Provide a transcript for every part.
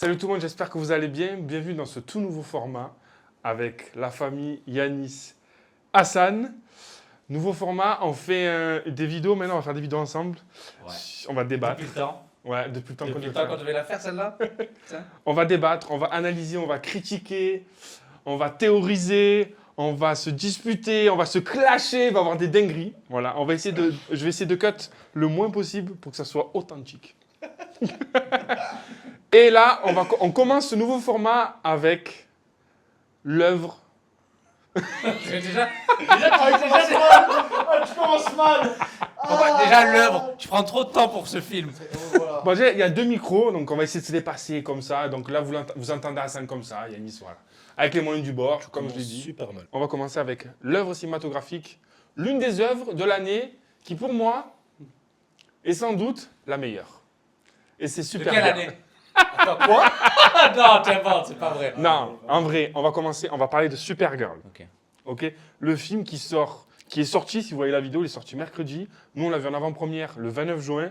Salut tout le monde, j'espère que vous allez bien. Bienvenue dans ce tout nouveau format avec la famille Yanis Hassan. Nouveau format, on fait des vidéos maintenant, on va faire des vidéos ensemble. Ouais. On va débattre. Depuis le temps. Ouais, depuis le temps qu'on Depuis le le temps fait. qu'on devait la faire celle-là. On va débattre, on va analyser, on va critiquer, on va théoriser, on va se disputer, on va se clasher, il va y avoir des dingueries. Voilà, je vais essayer de cut le moins possible pour que ça soit authentique. Et là, on commence ce nouveau format avec l'œuvre. déjà, Tu commences mal. déjà l'œuvre. Tu prends trop de temps pour ce film. Voilà. Bon, déjà, il y a deux micros, donc on va essayer de se dépasser comme ça. Donc là, vous entendez Hassan comme ça, Yanis, voilà. Avec les moyens du bord, comme je l'ai dit. Super mal. On va commencer avec l'œuvre cinématographique, l'une des œuvres de l'année qui, pour moi, est sans doute la meilleure. Et c'est De super. quelle année Attends, quoi Non, t'inventes, c'est pas vrai. Non, en vrai, on va parler de Supergirl. Ok. Ok, le film qui est sorti, si vous voyez la vidéo, il est sorti mercredi. Nous, on l'a vu en avant-première le 29 juin.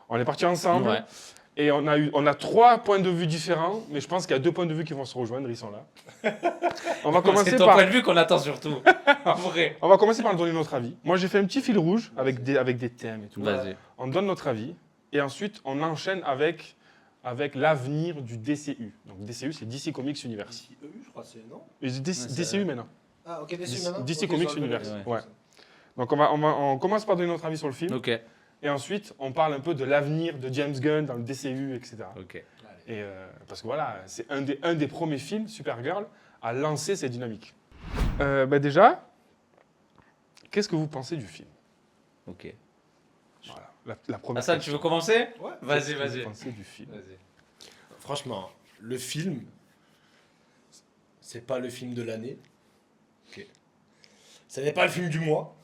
On est partis ensemble. Ouais. Et on a 3 points de vue différents, mais je pense qu'il y a 2 points de vue qui vont se rejoindre, ils sont là. On va commencer C'est ton par... point de vue qu'on attend surtout. En vrai. On va commencer par donner notre avis. Moi, j'ai fait un petit fil rouge avec des thèmes et tout. Vas-y. On donne notre avis et ensuite on enchaîne avec l'avenir du DCU. Donc DCU, c'est DC Comics Universe. DCEU, je crois, c'est non. Et c'est DCU maintenant. Ah, ok, DC maintenant. DC Ok, Comics sur le Universe. modèle. Ouais. Donc on commence par donner notre avis sur le film Ok. et ensuite on parle un peu de l'avenir de James Gunn dans le DCU, etc. Ok. Et parce que voilà, c'est un des premiers films, Supergirl, à lancer cette dynamique. Déjà, qu'est-ce que vous pensez du film? Ok. Voilà, la première Hassan, tu question. veux commencer Ouais. Vas-y, Qu'est-ce que vas-y. vous pensez du film? Vas-y. Franchement, le film, c'est pas le film de l'année. Ok. Ce n'est pas le film du mois.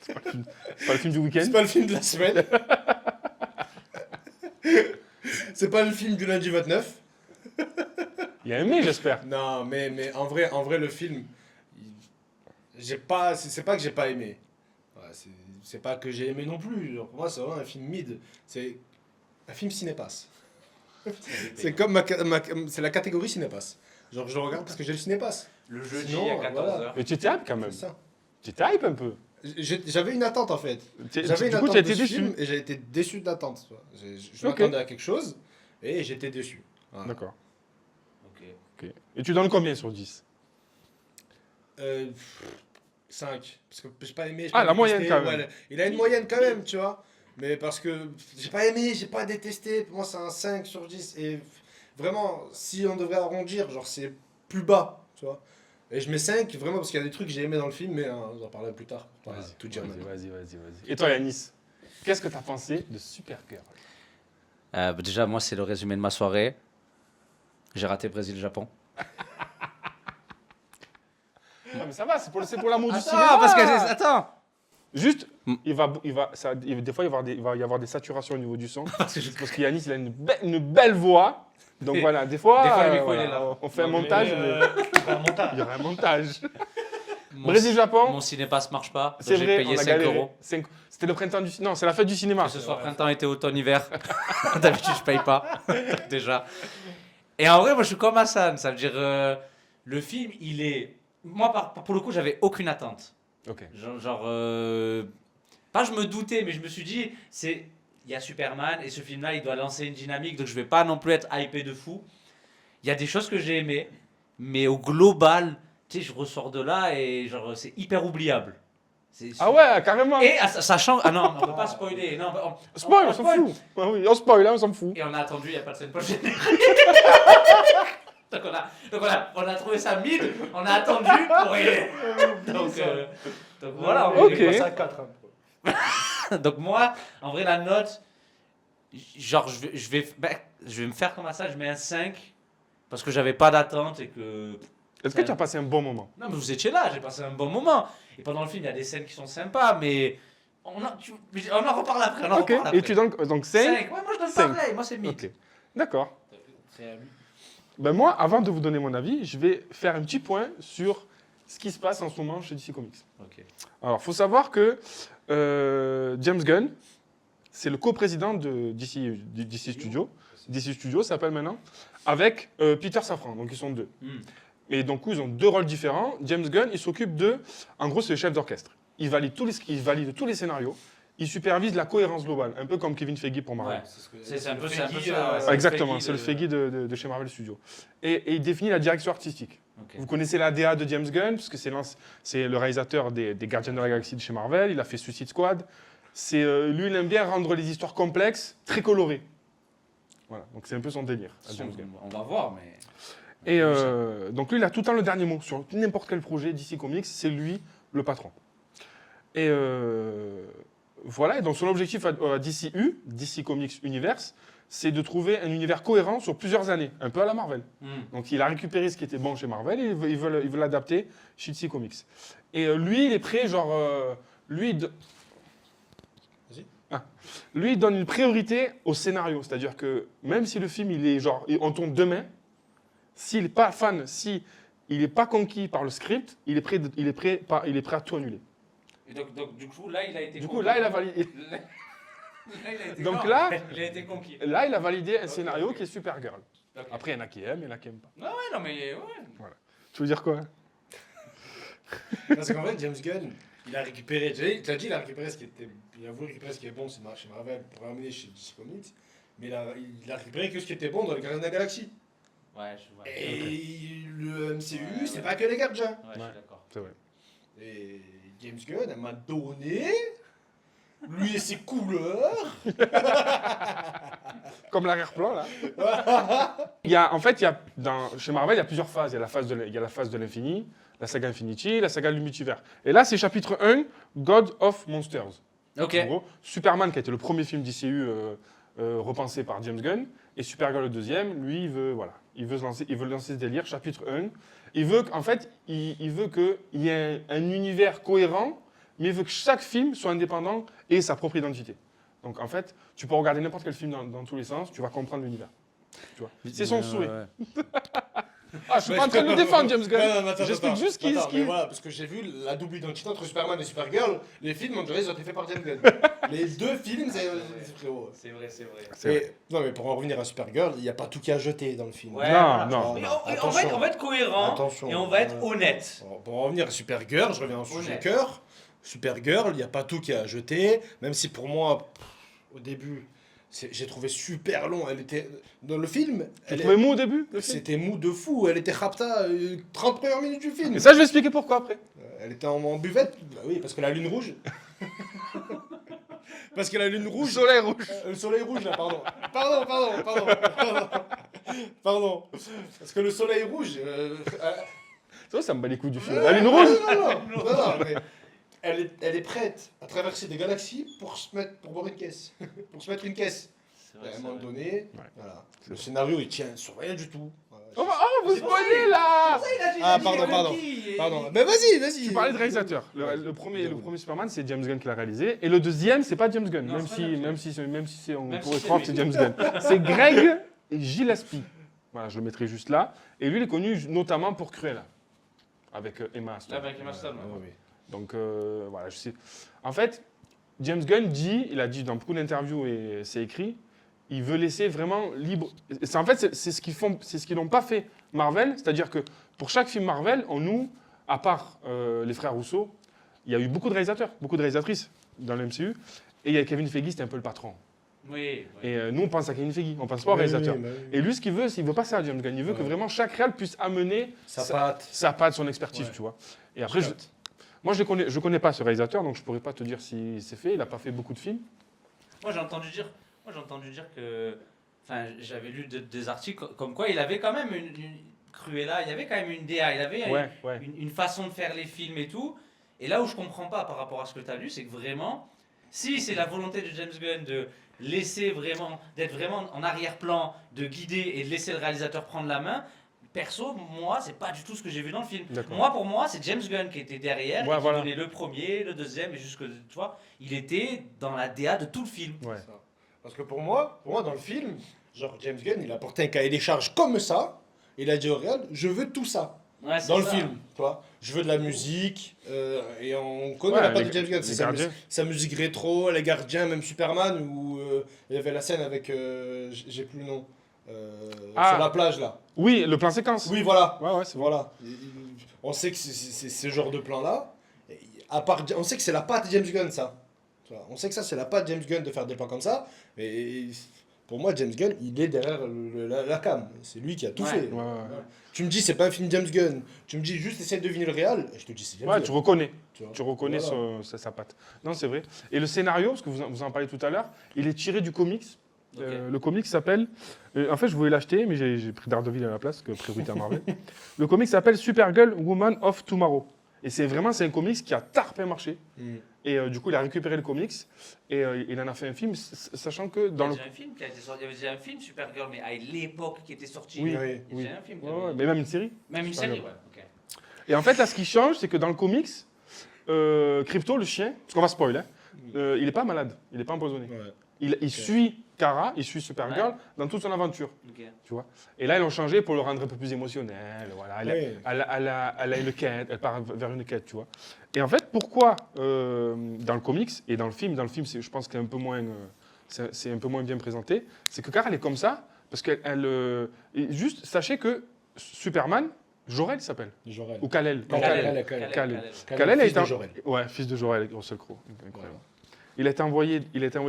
C'est pas le film du week-end? C'est pas le film de la semaine. C'est pas le film du lundi 29. Il a aimé, j'espère. Non, mais en vrai, le film, j'ai pas, c'est pas que j'ai pas aimé. Ouais, c'est pas que j'ai aimé non plus. Genre, pour moi, c'est vraiment un film mid. C'est un film cinépass. C'est comme c'est la catégorie cinépass. Genre, je le regarde parce que j'ai le cinépass. Le jeudi Sinon, à 14h. voilà. Mais tu étais hype quand même. C'est ça. Tu étais hype un peu. J'avais une attente en fait. J'avais une Du coup, attente tu as de été ce déçu. film et j'ai été déçu de l'attente. Tu vois. Je Ok. m'attendais à quelque chose et j'étais déçu. Voilà. D'accord. Ok. Ok. Et tu donnes combien sur 10? 5. Parce que j'ai pas aimé. j'ai Ah, pas la moyenne, détesté. quand même. Ouais, il a une moyenne quand même, tu vois. Mais parce que j'ai pas aimé, j'ai pas détesté. Pour moi, c'est un 5 sur 10. Et vraiment, si on devrait arrondir, genre, c'est plus bas, tu vois. Et je mets 5 vraiment parce qu'il y a des trucs que j'ai aimé dans le film, mais on en parlera plus tard. Voilà, tout dire maintenant. Vas-y. Et toi, Yanis, qu'est-ce que tu as pensé de Supergirl? Déjà, moi, c'est le résumé de ma soirée. J'ai raté Brésil-Japon. Ah, mais ça va, c'est pour l'amour du Attends, cinéma. parce que attends. Juste, Mm. des fois, il va y avoir des saturations au niveau du son. Parce que je Parce que Yanis, il a une belle voix. Donc voilà, des fois, Des fois, le micro, il est là. on fait un Non, montage, mais un montage. il y aura un montage. Mon- Brésil-Japon, Mon cinépass marche pas. c'est J'ai vrai, payé on a 5 galéré. euros. C'était le printemps du cinéma. Non, c'est la fête du cinéma. Que ce soit printemps, été, automne, hiver. D'habitude, je paye pas. Déjà. Et en vrai, moi, je suis comme Hassan. Ça veut dire, le film, il est. Moi, pour le coup, j'avais aucune attente. Ok. Pas je me doutais, mais je me suis dit, il y a Superman et ce film-là, il doit lancer une dynamique, donc je vais pas non plus être hypé de fou. Il y a des choses que j'ai aimées, mais au global, tu sais, je ressors de là et genre, c'est hyper oubliable. Ah ouais, carrément. Et sachant. Ah non, on peut pas spoiler. Non, Spoil, on s'en fout. Ah oui, on spoil, hein, on s'en fout. Et on a attendu, il n'y a pas de scène prochaine. donc on a trouvé ça mid, on a attendu pour rien. Donc voilà. Ok. Il est passé à 4. Donc moi, en vrai, la note, genre je vais me faire comme ça, je mets un 5 parce que j'avais pas d'attente et que. Est-ce que tu as passé un bon moment? Non, mais vous étiez là, j'ai passé un bon moment. Et pendant le film, il y a des scènes qui sont sympas, mais on en reparle après. Ok, et tu donnes donc 5? 5. Ouais, moi je donne Cinq. pareil, moi c'est mid. Ok, d'accord. Ben moi, avant de vous donner mon avis, je vais faire un petit point sur ce qui se passe en ce moment chez DC Comics. Ok. Alors, il faut savoir que James Gunn, c'est le coprésident de DC Studios. DC Studios s'appelle maintenant, avec Peter Safran, donc ils sont deux. Et donc ils ont deux rôles différents. James Gunn, il s'occupe de, en gros c'est le chef d'orchestre. Il valide tous les scénarios, il supervise la cohérence globale, un peu comme Kevin Feige pour Marvel. Ouais, c'est un peu ça. Exactement, c'est le Feige de chez Marvel Studios. Et il définit la direction artistique. Okay. Vous connaissez la DA de James Gunn, parce que c'est le réalisateur des Gardiens de la Galaxie de chez Marvel, il a fait Suicide Squad. Lui, il aime bien rendre les histoires complexes, très colorées. Voilà, donc c'est un peu son délire, à James Gunn. On va voir, mais... Et donc lui, il a tout le temps le dernier mot sur n'importe quel projet DC Comics, c'est lui le patron. Et voilà, et donc son objectif à DCU, DC Comics Universe, c'est de trouver un univers cohérent sur plusieurs années, un peu à la Marvel. Donc il a récupéré ce qui était bon chez Marvel et il veut l'adapter chez DC Comics. Et lui, il est prêt, lui, il donne une priorité au scénario. C'est-à-dire que même si le film, on tourne demain, s'il n'est pas fan, s'il n'est pas conquis par le script, il est prêt à tout annuler. Et donc, du coup, là, il a été Du coup, là, il a validé. Donc là, il a été conquis. Là, il a validé un scénario qui est Supergirl. Okay. Après, il y en a qui aiment, il y en a qui n'aiment pas. Ah ouais, non, mais ouais. Voilà. Tu veux dire quoi? Parce qu'en fait, James Gunn, il a récupéré, tu as dit, il a récupéré ce qui était, il a voulu récupérer ce qui est bon chez Marvel pour ramener chez DC Comics, mais il a récupéré que ce qui était bon dans les Gardiens de la Galaxie. Ouais, je vois. Et le MCU, c'est pas que les Gardiens. Ouais, je suis d'accord. C'est vrai. Et James Gunn, elle m'a donné, lui et ses couleurs. Comme l'arrière-plan, là. Chez Marvel, il y a plusieurs phases. Il y a la phase de l'infini, la saga Infinity, la saga du multivers. Et là, c'est chapitre 1, God of Monsters. Ok. En gros, Superman, qui a été le premier film DCU repensé par James Gunn, et Supergirl le deuxième, lui, il veut lancer ce délire, chapitre 1. Il veut qu'il y ait un univers cohérent, mais il veut que chaque film soit indépendant et ait sa propre identité. Donc en fait, tu peux regarder n'importe quel film dans tous les sens, tu vas comprendre l'univers. Tu vois. C'est son souhait. Je suis pas en train de le défendre, James Gunn. J'explique juste ce qui... Voilà, parce que j'ai vu la double identité entre Superman et Supergirl. Les films, on dirait qu'ils ont été faits par James Gunn. Les deux films, c'est frérot. C'est vrai. Non, mais pour en revenir à Supergirl, il n'y a pas tout qui a jeté dans le film. Ouais, non. Mais on va être cohérent et on va être honnête. Pour en revenir à Supergirl, je reviens au sujet cœur. Supergirl, il n'y a pas tout qui a jeté, même si pour moi, au début, j'ai trouvé super long. Elle était dans le film. Tu trouvais mou au début? C'était mou de fou. Elle était rapta 30 premières minutes du film. Et ça, je vais expliquer pourquoi après. Elle était en buvette. Bah oui, parce que la lune rouge. Parce que la lune rouge. Le soleil rouge. Le soleil rouge, là, pardon. Pardon. Parce que le soleil rouge. Ça me bat les couilles du film. La lune rouge. Non, mais elle est prête à traverser des galaxies pour boire une caisse. Pour se mettre une caisse. Vrai, à un moment donné, Ouais. voilà. Le scénario, il tient sur rien du tout. Voilà, Vous spoilez là. Pardon. Mais vas-y. Tu parlais de réalisateur. Le premier Superman, c'est James Gunn qui l'a réalisé. Et le deuxième, c'est pas James Gunn. Non, Même c'est si, pas James même si on Même pourrait si croire que c'est c'est lui. James Gunn. C'est Greg Gillespie. Voilà, je le mettrai juste là. Et lui, il est connu notamment pour Cruella. Avec Emma Stone. Avec Emma Stone. oui. Donc voilà, je sais. En fait, James Gunn il a dit dans beaucoup d'interviews et c'est écrit, il veut laisser vraiment libre. En fait, c'est ce qu'ils n'ont pas fait Marvel, c'est-à-dire que pour chaque film Marvel, à part les frères Rousseau, il y a eu beaucoup de réalisateurs, beaucoup de réalisatrices dans le MCU, et il y a Kevin Feige, c'était un peu le patron. Oui. Et nous, on pense à Kevin Feige, on pense pas au réalisateur. Et lui, ce qu'il veut, il veut pas ça, James Gunn. Il veut que vraiment chaque réal puisse amener sa patte, son expertise, tu vois. Et après, moi, je connais pas ce réalisateur, donc je pourrais pas te dire si c'est fait. Il a pas fait beaucoup de films. Moi, j'ai entendu dire que... Enfin, j'avais lu des articles comme quoi il avait quand même une Cruella, il y avait quand même une DA, il avait une façon de faire les films et tout. Et là où je comprends pas par rapport à ce que tu as lu, c'est que vraiment, si c'est la volonté de James Gunn de laisser vraiment, d'être vraiment en arrière-plan, de guider et de laisser le réalisateur prendre la main, perso, moi, c'est pas du tout ce que j'ai vu dans le film. Pour moi, c'est James Gunn qui était derrière, qui donnait le premier, le deuxième, et jusque, tu vois, il était dans la DA de tout le film. Ouais. Parce que pour moi, dans le film, genre James Gunn, il a porté un cahier des charges comme ça, il a dit au réal, je veux tout ça. Ouais, c'est dans le ça. film, tu vois. Je veux de la musique, et on connaît Ouais, la patte les- de James Gunn, les c'est sa, gardiens. sa musique rétro, les gardiens, même Superman, où il y avait la scène avec, j'ai plus le nom, Ah. sur la plage là. Oui, le plan séquence. Oui, voilà. Ouais, c'est bon. Voilà. On sait que c'est ce genre de plan-là. Et à part, on sait que c'est la patte James Gunn, ça. Tu vois, on sait que ça, c'est la patte James Gunn de faire des plans comme ça. Et pour moi, James Gunn, il est derrière la cam. C'est lui qui a tout Ouais. fait. Ouais, ouais. Tu me dis, c'est pas un film James Gunn. Tu me dis, juste essaie de deviner le réel. Et je te dis, c'est James Ouais, Gunn. tu reconnais. vois. Tu reconnais Voilà. sa patte. Non, c'est vrai. Et le scénario, parce que vous en parlez tout à l'heure, il est tiré du comics. Ok. Le comics s'appelle. En fait, je voulais l'acheter, mais j'ai pris Daredevil à la place, que priorité à Marvel. Le comics s'appelle Supergirl Woman of Tomorrow. Et c'est un comics qui a tarpé marché. Mm. Et du coup, il a récupéré le comics et il en a fait un film, sachant que dans Il le. y a déjà un film qui a été sorti. Il y avait déjà un film Supergirl, mais à l'époque qui était sorti. Oui, Il y a oui. déjà un film. Ouais, ouais, mais même une série. Même une série, ouais. Ok. Et en fait, là, ce qui change, c'est que dans le comics, Crypto, le chien, parce qu'on va spoil, hein, il n'est pas malade, il n'est pas empoisonné. Ouais. Il suit Kara, il suit Supergirl dans toute son aventure. Ok. Tu vois. Et là, ils l'ont changé pour le rendre un peu plus émotionnel. Voilà. Oui. Elle a une quête, elle part vers une quête, tu vois. Et en fait, pourquoi dans le comics et dans le film, je pense qu'il est un peu moins, c'est un peu moins bien présenté, c'est que Kara, elle est comme ça, parce et juste, sachez que Superman, Jor-El s'appelle, Jor-El. ou Kal-El. Non, Kal-El. Kal-El. Kal-El. Kal-El a fils été de Jor-El. Ouais, fils de Jor-El, Russell Crowe. Incroyable. Il a été envoyé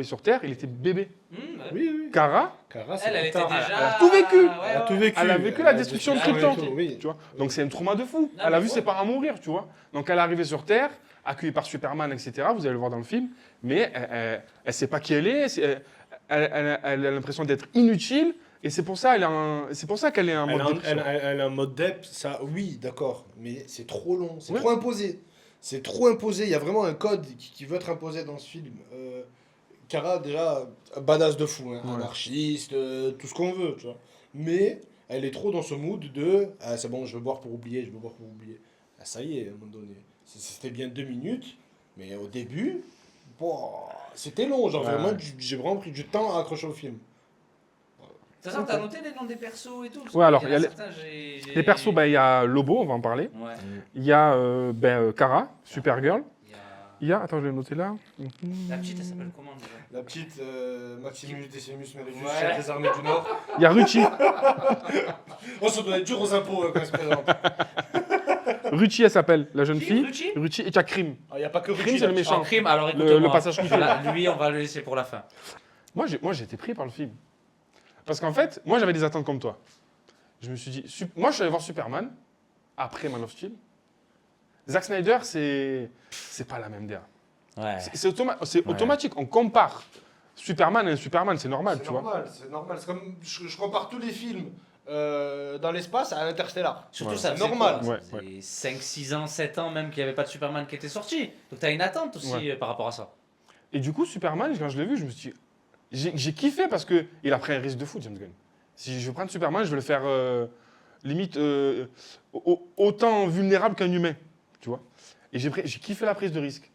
sur Terre, il était bébé. Ouais. Oui, oui. Kara, Kara, c'est Elle était Krypton. déjà. elle a tout vécu. Ouais, Elle a tout ouais. vécu. Elle a vécu la destruction de Krypton. Oui. tu vois. Donc c'est un trauma de fou. Non, Elle a mais vu ouais. ses parents mourir, tu vois. Donc elle est arrivée sur Terre, accueillie par Superman, etc. Vous allez le voir dans le film. Mais elle sait pas qui elle est. Elle a l'impression d'être inutile. Et c'est pour ça, c'est pour ça qu'elle est en Elle mode a, dépression. elle a un mode dep, ça, oui, d'accord, mais c'est trop long, c'est Ouais. trop imposé. C'est trop imposé, il y a vraiment un code qui veut être imposé dans ce film. Kara, déjà, badass de fou, hein, Ouais. anarchiste, tout ce qu'on veut, tu vois. Mais elle est trop dans ce mood de « Ah, c'est bon, je veux boire pour oublier, je veux boire pour oublier. Ah, » Ça y est, à un moment donné. C'était bien 2 minutes, mais au début, bon, c'était long, genre Ouais. vraiment, j'ai vraiment pris du temps à accrocher au film. De toute façon, t'as noté les noms des persos et tout. parce Ouais, alors, qu'il il y a certains, j'ai- Les persos, il y a Lobo, on va en parler. Ouais. Il y a Kara, Supergirl. Il y a- Il y a, attends, je vais le noter là. La petite, elle s'appelle comment déjà? La petite Maximus Decimus Meridius, Ouais. chef des armées du Nord. Il y a Ruchi. Oh, ça doit être dur aux impôts quand elle se présente. Ruchi, elle s'appelle, la jeune Qui, fille. Ruchi Ruchi, et tu as Krim. Il n'y a pas que Crime, Ruchi, c'est là. le méchant. En crime, alors Le écoute-moi. passage qu'il fait. Là, lui, on va le laisser pour la fin. Moi, j'ai été pris par le film. Parce qu'en fait, moi, j'avais des attentes comme toi. Je me suis dit, moi, je suis allé voir Superman, après Man of Steel. Zack Snyder, c'est pas la même DA. Ouais. C'est automatique, on compare Superman et un Superman, c'est normal, tu vois. C'est normal. C'est comme je compare tous les films dans l'espace à Interstellar. Surtout Ouais. ça, C'est normal. C'est 5, 6 ans, 7 ans même qu'il n'y avait pas de Superman qui était sorti. Donc t'as une attente aussi Ouais. par rapport à ça. Et du coup, Superman, quand je l'ai vu, je me suis dit, j'ai kiffé parce qu'il a pris un risque de fou, James Gunn. Si je veux prendre Superman, je vais le faire limite autant vulnérable qu'un humain, tu vois. Et j'ai kiffé la prise de risque.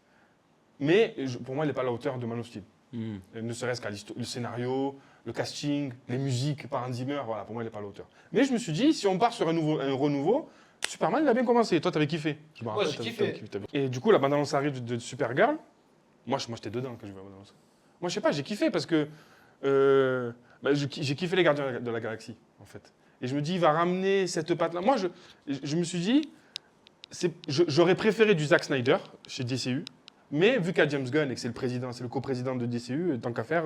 Mais pour moi, il n'est pas à la hauteur de Man of Steel. Ne serait-ce qu'à le scénario, le casting, les musiques par Hans Zimmer, voilà, pour moi, il n'est pas à la hauteur. Mais je me suis dit, si on part sur un renouveau, Superman, il a bien commencé. Toi, t'avais kiffé. Je me Ouais, rappelle, j'ai t'avais kiffé. Et du coup, la bande-annonce arrive de Supergirl. Moi, j'étais dedans quand j'ai vu la bande-annonce. Moi, je sais pas, j'ai kiffé parce que j'ai kiffé les Gardiens de la Galaxie, en fait. Et je me dis, il va ramener cette patte-là. Moi, je me suis dit, j'aurais préféré du Zack Snyder chez DCU, mais vu qu'à James Gunn et que c'est le coprésident de DCU, tant qu'à faire,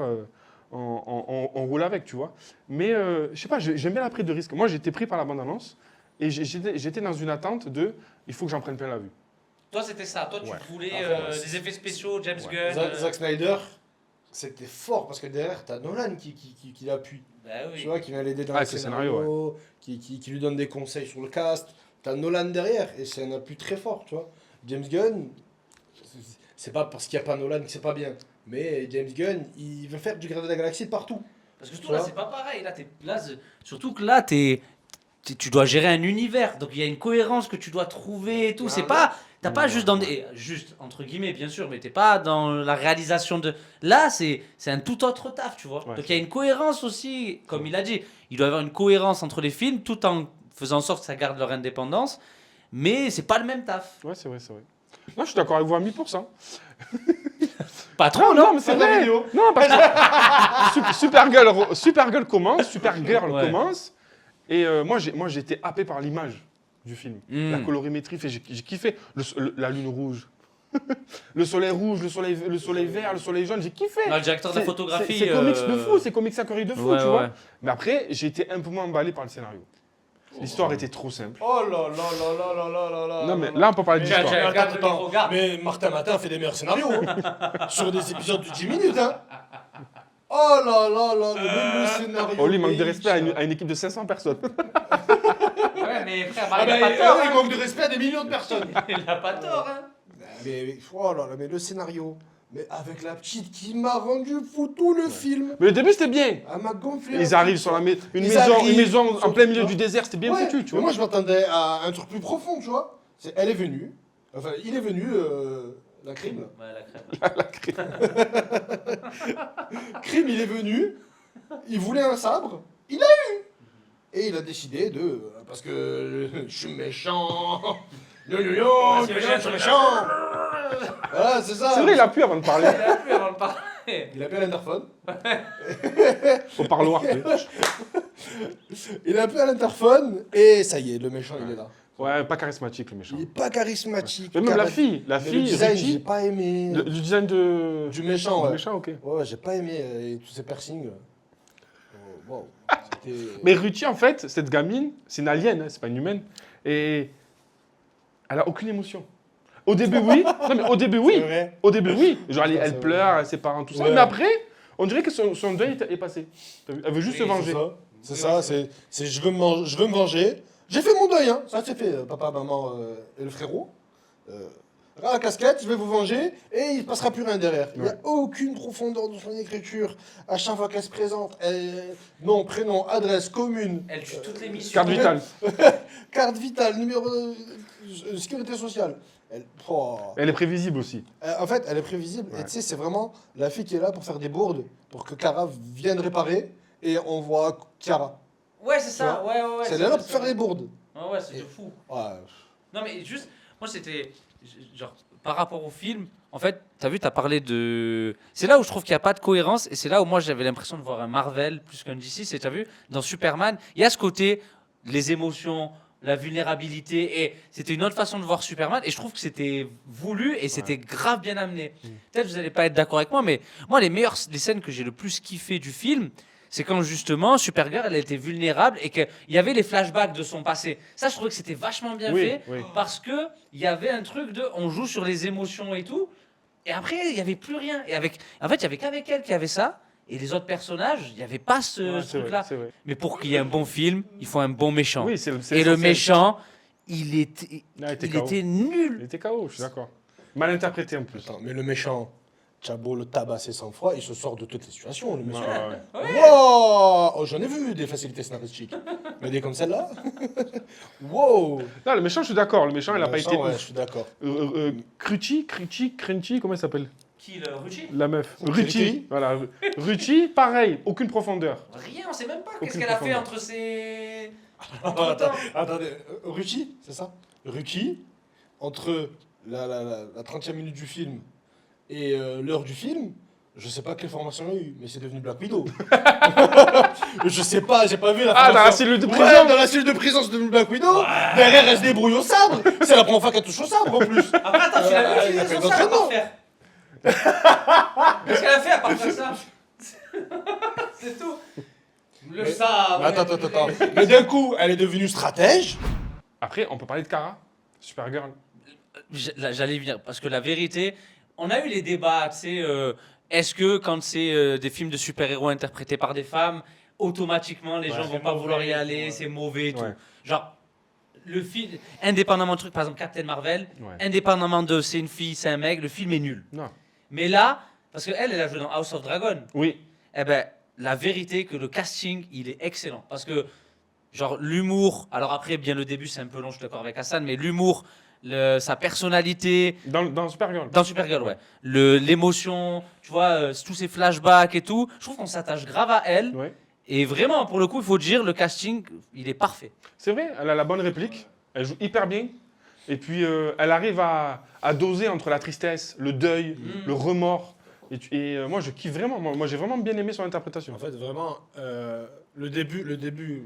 on roule avec, tu vois. Mais je sais pas, j'aime bien la prise de risque. Moi, j'étais pris par la bande-annonce et j'étais dans une attente de, il faut que j'en prenne plein la vue. Toi, c'était ça. Toi, tu Ouais. voulais Après, des effets spéciaux, James Ouais. Gunn. Zack Snyder, c'était fort parce que derrière, t'as Nolan qui l'appuie. Bah oui. Tu vois, qui vient l'aider dans Ah, le c'est le scénario, qui lui donne des conseils sur le cast. T'as Nolan derrière et c'est un appui très fort, tu vois. James Gunn, c'est pas parce qu'il n'y a pas Nolan que c'est pas bien. Mais James Gunn, il veut faire du Gardien de la Galaxie partout. Parce que Tu tout là, vois c'est pas pareil. Surtout que là, tu dois gérer un univers. Donc il y a une cohérence que tu dois trouver et tout. Ouais, C'est ouais. pas. T'as pas Ouais, juste dans des. Juste, entre guillemets, bien sûr, mais t'es pas dans la réalisation de. Là, c'est un tout autre taf, tu vois. Ouais, Donc il y a une cohérence aussi, comme il a dit. Il doit y avoir une cohérence entre les films tout en faisant en sorte que ça garde leur indépendance, mais c'est pas le même taf. Ouais, c'est vrai. Non, je suis d'accord avec vous à 1000%. Pas trop, Non, mais c'est Pas de vrai. vidéo. Non, parce que Supergirl commence. Et moi, j'ai été happé par l'image du film. La colorimétrie, j'ai kiffé. La lune rouge. Le soleil rouge, le soleil vert, le soleil jaune, j'ai kiffé. Non, le directeur de la photographie. C'est comics de fou, c'est comics Sakura de fou, Ouais, tu vois. ouais. Mais après, j'ai été un peu moins emballé par le scénario. L'histoire était trop simple. Oh là là là là là là là là. Non, mais là, on peut parler Mais d'histoire. attends. Mais Martin Matin fait des meilleurs scénarios. Hein. Sur des épisodes de 10 minutes. Hein. Oh là là là, le scénario. Oh, lui, il manque de respect à une équipe de 500 personnes. Ouais, mais frère, Ah il a bah, pas tort. il Hein. manque de respect à des millions de personnes. Il a pas tort. Hein. Oh là là, mais le scénario. Mais avec la petite qui m'a rendu fou tout le film. Mais le début, c'était bien. Elle m'a gonflé. Ils arrivent sur une Ils maison arrivent en sur- plein milieu du désert, c'était bien Ouais, foutu, tu mais vois. moi, je m'attendais à un truc plus profond, tu vois. Elle est venue. Enfin, il est venu, la crime. Là. Ouais, la crème. Crime, il est venu. Il voulait un sabre. Il l'a eu. Et il a décidé de. Parce que je suis méchant. Yo yo yo, Parce que je suis méchant. Voilà, c'est ça. C'est vrai, il a pu avant de parler Il a pu avant de parler. Il appelle l'interphone. au parloir. tu sais. Il appelle à l'interphone. Et ça y est, le méchant, il est là. Ouais, pas charismatique, le méchant. Il est pas charismatique. Mais même la fille, Mais le design, j'ai Richie, pas aimé. le design Du méchant, du ouais. méchant, ok. Ouais, j'ai pas aimé tous ces piercings. Wow. C'était. Mais Ruchi, en fait, cette gamine, c'est une alien, hein, c'est pas une humaine. Et elle a aucune émotion. Au début, oui. Non, mais au début, C'est oui. vrai. Au début, oui. Genre, C'est elle vrai. pleure, ses parents, tout ça. Ouais. Mais après, on dirait que son deuil est passé. T'as vu. Elle veut juste Oui, se venger. C'est ça, c'est je veux me venger. J'ai fait mon deuil, hein. Ça c'est fait, papa, maman et le frérot. Ras la casquette, je vais vous venger et il ne passera plus rien derrière. Il n'y a Ouais. aucune profondeur dans son écriture. À chaque fois qu'elle se présente, nom, prénom, adresse, commune, Elle tue toutes les missions. Carte vitale. carte vitale, numéro de sécurité sociale. Elle est prévisible aussi. En fait, elle est prévisible. Ouais. Et tu sais, c'est vraiment la fille qui est là pour faire des bourdes, pour que Kara vienne réparer et on voit Kara. Ouais, c'est ça. Ouais, ouais, ouais. C'est là pour faire les bourdes. Ouais, ouais, c'est de fou. Ouais. Non, mais juste, moi, c'était. Genre, par rapport au film, en fait, t'as vu, t'as parlé de. C'est là où je trouve qu'il n'y a pas de cohérence, et c'est là où moi j'avais l'impression de voir un Marvel plus qu'un DC. C'est, t'as vu, dans Superman, il y a ce côté, les émotions, la vulnérabilité, et c'était une autre façon de voir Superman, et je trouve que c'était voulu et c'était grave bien amené. Peut-être vous n'allez pas être d'accord avec moi, mais moi, les scènes que j'ai le plus kiffé du film, c'est quand justement Supergirl elle était vulnérable et qu'il y avait les flashbacks de son passé. Ça, je trouvais que c'était vachement bien Oui, fait oui. parce que il y avait un truc de on joue sur les émotions et tout. Et après, il y avait plus rien. Et en fait, il y avait qu'avec elle qui avait ça. Et les autres personnages, il n'y avait pas ce Ouais, c'est truc-là. vrai, c'est vrai. Mais pour qu'il y ait un bon film, il faut un bon méchant. Oui, c'est et le essentiel. méchant, il était, Ah, il était il KO. était Il nul. était KO, je suis d'accord. Mal interprété en plus. Attends, mais le méchant, t'as beau le tabasser 100 fois, il se sort de toutes les situations, le Ouais, monsieur. ouais. Wow, oh, j'en ai vu des facilités scénaristiques. Mais des comme celle-là. Wow. Non, le méchant, je suis d'accord. Le méchant, il n'a Le pas méchant, été ouais, je ouf. suis d'accord. Crunchy, comment elle s'appelle? Qui, le Ruchi? La meuf. Ruchi. Ruchi, voilà. Ruchi, pareil, aucune profondeur. Rien, on sait même pas Aucune qu'est-ce qu'elle a fait profondeur. entre ses. Attendez, Ruchi, c'est ça Ruchi, entre la 30e minute du film et l'heure du film, je sais pas quelle formation elle a eu, mais c'est devenu Black Widow. Je sais pas, j'ai pas vu la Ah, formation. dans la cellule de prison. Ouais, dans la cellule de prison, c'est devenu Black Widow. Derrière, elle se débrouille au sabre. C'est la première fois qu'elle touche au sabre en plus. Après, attends, tu l'as il a utilisé fait son sabre à part d'entraînement. faire. Qu'est-ce qu'elle a fait à part faire ça? C'est tout. Le Mais- sabre. Mais attends. Mais d'un coup, elle est devenue stratège. Après, on peut parler de Kara, Supergirl. J'allais venir parce que la vérité, on a eu les débats, tu sais, est-ce que quand c'est des films de super-héros interprétés par des femmes, automatiquement les gens vont c'est pas vouloir y mauvais, aller, ouais. c'est mauvais et tout. Ouais. Genre, le film, indépendamment de truc, par exemple Captain Marvel, Ouais. indépendamment de c'est une fille, c'est un mec, le film est nul. Non. Mais là, parce qu'elle, elle a joué dans House of Dragon, Oui. eh ben, la vérité que le casting, il est excellent. Parce que, genre, l'humour, alors après, bien le début, c'est un peu long, je suis d'accord avec Hassan, mais l'humour, sa personnalité, Dans Supergirl. dans Supergirl, ouais. L'émotion, tu vois, tous ces flashbacks et tout, je trouve qu'on s'attache grave à elle. Ouais. Et vraiment, pour le coup, il faut dire, le casting, il est parfait. C'est vrai, elle a la bonne réplique, elle joue hyper bien. Et puis, elle arrive à doser entre la tristesse, le deuil, le remords. Moi, je kiffe vraiment. Moi, j'ai vraiment bien aimé son interprétation. En fait, vraiment, le début,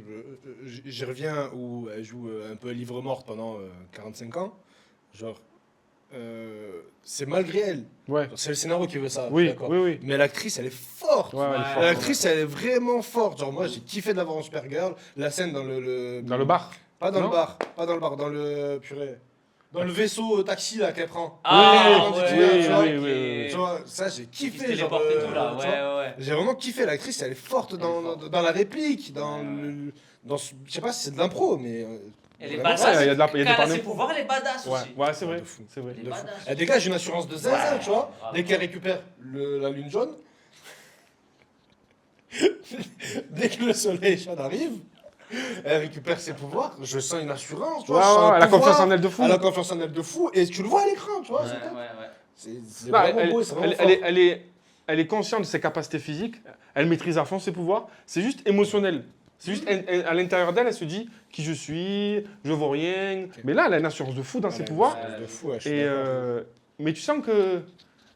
j'y reviens où elle joue un peu livre morte pendant 45 ans. Genre, c'est malgré elle. Ouais. C'est le scénario qui veut ça. Oui, d'accord. oui, oui. Mais l'actrice, elle est forte. Ouais, elle est forte. L'actrice, elle est vraiment forte. Genre, moi, j'ai kiffé de la voir en Supergirl. La scène dans Dans le bar. Pas dans Non le bar. Pas dans le bar. Dans le. Purée. Dans le vaisseau taxi là qu'elle prend. Ah, oui, ouais, oui, tu vois, oui, oui. Tu vois, ça, j'ai Qui se kiffé. Genre, téléporte et tout, là. tu vois. Ouais. J'ai vraiment kiffé. L'actrice, elle est forte dans la réplique. Je sais pas si c'est de l'impro, mais. Elle est vraiment, badass. Ouais, il y a de la- il y a des Quand elle a parties- ses pouvoirs, elle est badass Ouais, aussi. ouais, c'est vrai. De fou. C'est vrai. Elle est de fou. badass. Elle dégage une assurance de zinzin, tu vois. Ouais. Dès qu'elle récupère la lune jaune, dès que le soleil chaud arrive, elle récupère ses pouvoirs. Je sens une assurance, tu vois. Ouais, je sens ouais, un elle a pouvoir, confiance en elle de fou. Elle a confiance en elle de fou. Et tu le vois à l'écran, tu vois. Ouais. C'est Non, vraiment beau, c'est vraiment fort. elle est consciente de ses capacités physiques, elle maîtrise à fond ses pouvoirs, c'est juste émotionnel. C'est juste, à l'intérieur d'elle, elle se dit qui je suis, je vaux rien. Mais là, elle a une assurance de fou dans ses Elle a une pouvoirs. assurance de fou, ouais, je suis Et d'accord. mais tu sens que.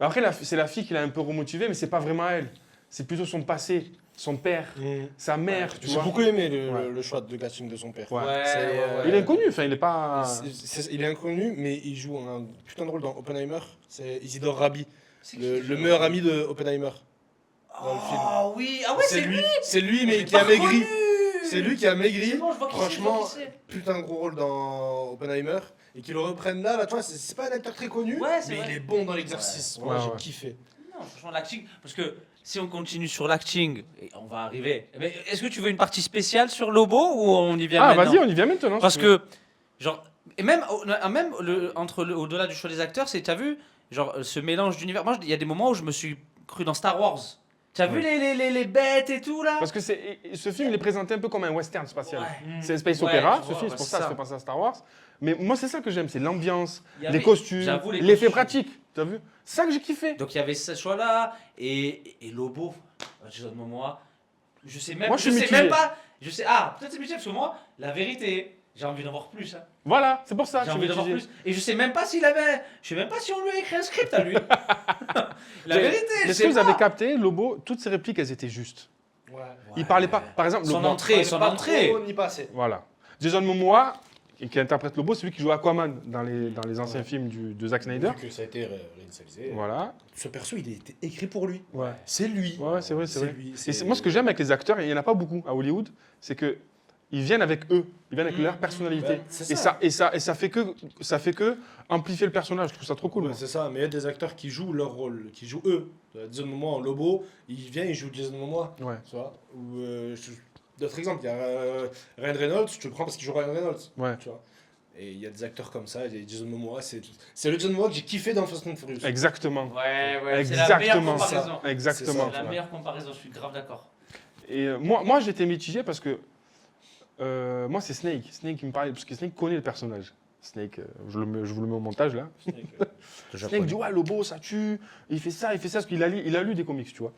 Après, c'est la fille qui l'a un peu remotivée, mais c'est pas vraiment elle. C'est plutôt son passé, son père, sa mère, tu J'ai vois. beaucoup aimé Ouais. le choix de casting de son père. Ouais. C'est, Il est inconnu, enfin, il est pas. Il est inconnu, mais il joue un putain de rôle dans Oppenheimer. C'est Isidore Rabi, le meilleur ami de Oppenheimer. Dans le film. Ah oui, ah ouais, c'est lui. C'est lui, mais J'ai qui a pas maigri. reconnu. C'est lui qui a maigri. C'est bon, je vois qui c'est, je vois Franchement, qui c'est. putain de gros rôle dans Oppenheimer. Et qu'il le reprenne là, tu vois, c'est pas un acteur très connu, Ouais, c'est mais vrai. il est bon dans l'exercice. Ouais. Moi, Ouais, j'ai ouais. kiffé. Non, franchement, l'acting. Parce que si on continue sur l'acting, et on va arriver. Mais est-ce que tu veux une partie spéciale sur Lobo ou on y vient Ah, maintenant? vas-y, on y vient maintenant. Parce si tu veux. que, genre, et même, au-delà du choix des acteurs, c'est, t'as vu, genre, ce mélange d'univers. Moi, il y a des moments où je me suis cru dans Star Wars. T'as vu les bêtes et tout là? Parce que ce film, il est présenté un peu comme un western spatial. Ouais. C'est Space Ouais, Opera, tu ce vois, film, ouais, c'est pour c'est ça que ça. ça fait penser à Star Wars. Mais moi, c'est ça que j'aime, c'est l'ambiance, Il y les avait- costumes, j'avoue, les l'effet costumes. pratique. Tu as vu? C'est ça que j'ai kiffé. Donc il y avait ce choix-là et Lobo, Jason Momoa, je sais même, Moi, je suis sais mitigé. même pas, peut-être c'est mitigé parce que moi, la vérité, j'ai envie d'en voir plus. Hein. Voilà, c'est pour ça que J'ai je envie suis d'en voir mitigé. plus. Et je sais même pas je sais même pas si on lui a écrit un script à lui. La Mais- vérité, je Mais est-ce sais que vous pas. avez capté, Lobo, toutes ses répliques, elles étaient justes. Ouais. Il parlait pas. Par exemple, Son Lobo- entrée, son entrée. Ni pas assez. Voilà. Jason Momoa, qui interprète Lobo, c'est lui qui joue Aquaman dans les anciens films de Zack Snyder. Vu que ça a été réinitialisé. Voilà. Ce perso, il a été écrit pour lui. Ouais. C'est lui. Ouais, c'est vrai, c'est vrai. lui. Et moi, ce que j'aime avec les acteurs, et il n'y en a pas beaucoup à Hollywood, c'est que ils viennent avec eux, ils viennent avec leur personnalité. Ouais, c'est Et ça fait que amplifier le personnage. Je trouve ça trop cool. Ouais, moi. c'est ça, mais il y a des acteurs qui jouent leur rôle, qui jouent eux. Jason Momoa en Lobo, il vient, il joue Jason Momoa. Ouais. Tu vois. Ou d'autres exemples, il y a Ryan Reynolds, tu le prends parce qu'il joue Ryan Reynolds. Ouais. Tu vois. Et il y a des acteurs comme ça, il y a Jason Momoa, c'est le Jason Momoa que j'ai kiffé dans Fast and Furious. Exactement. Ouais, c'est la meilleure Exactement comparaison. ça. Exactement. C'est la meilleure comparaison, je suis grave d'accord. Et moi j'étais mitigé parce que moi, c'est Snake. Snake qui me parlait, parce que Snake connaît le personnage. Snake, je vous le mets au montage là. Snake dit ouais, Lobo, ça tue, il fait ça, parce qu'il a lu des comics, tu vois.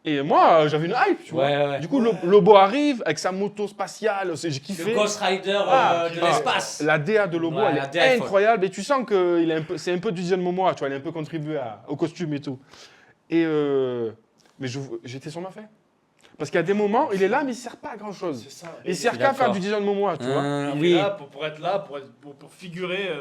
Et moi, j'avais une hype, tu vois. Ouais. Du coup, Lobo arrive avec sa moto spatiale, j'ai Le kiffé. Ghost Rider de l'espace. La DA de Lobo, Ouais, elle la est DA est folle. incroyable. Et tu sens que c'est un peu du Jason Momoa, tu vois. Il a un peu contribué au costume et tout. Et mais j'étais sur ma faim. Parce qu'il y a des moments, il est là, mais il ne sert pas à grand chose. C'est ça. Il sert qu'à faire du Jason Momoa, tu vois. Il est là pour être là, pour figurer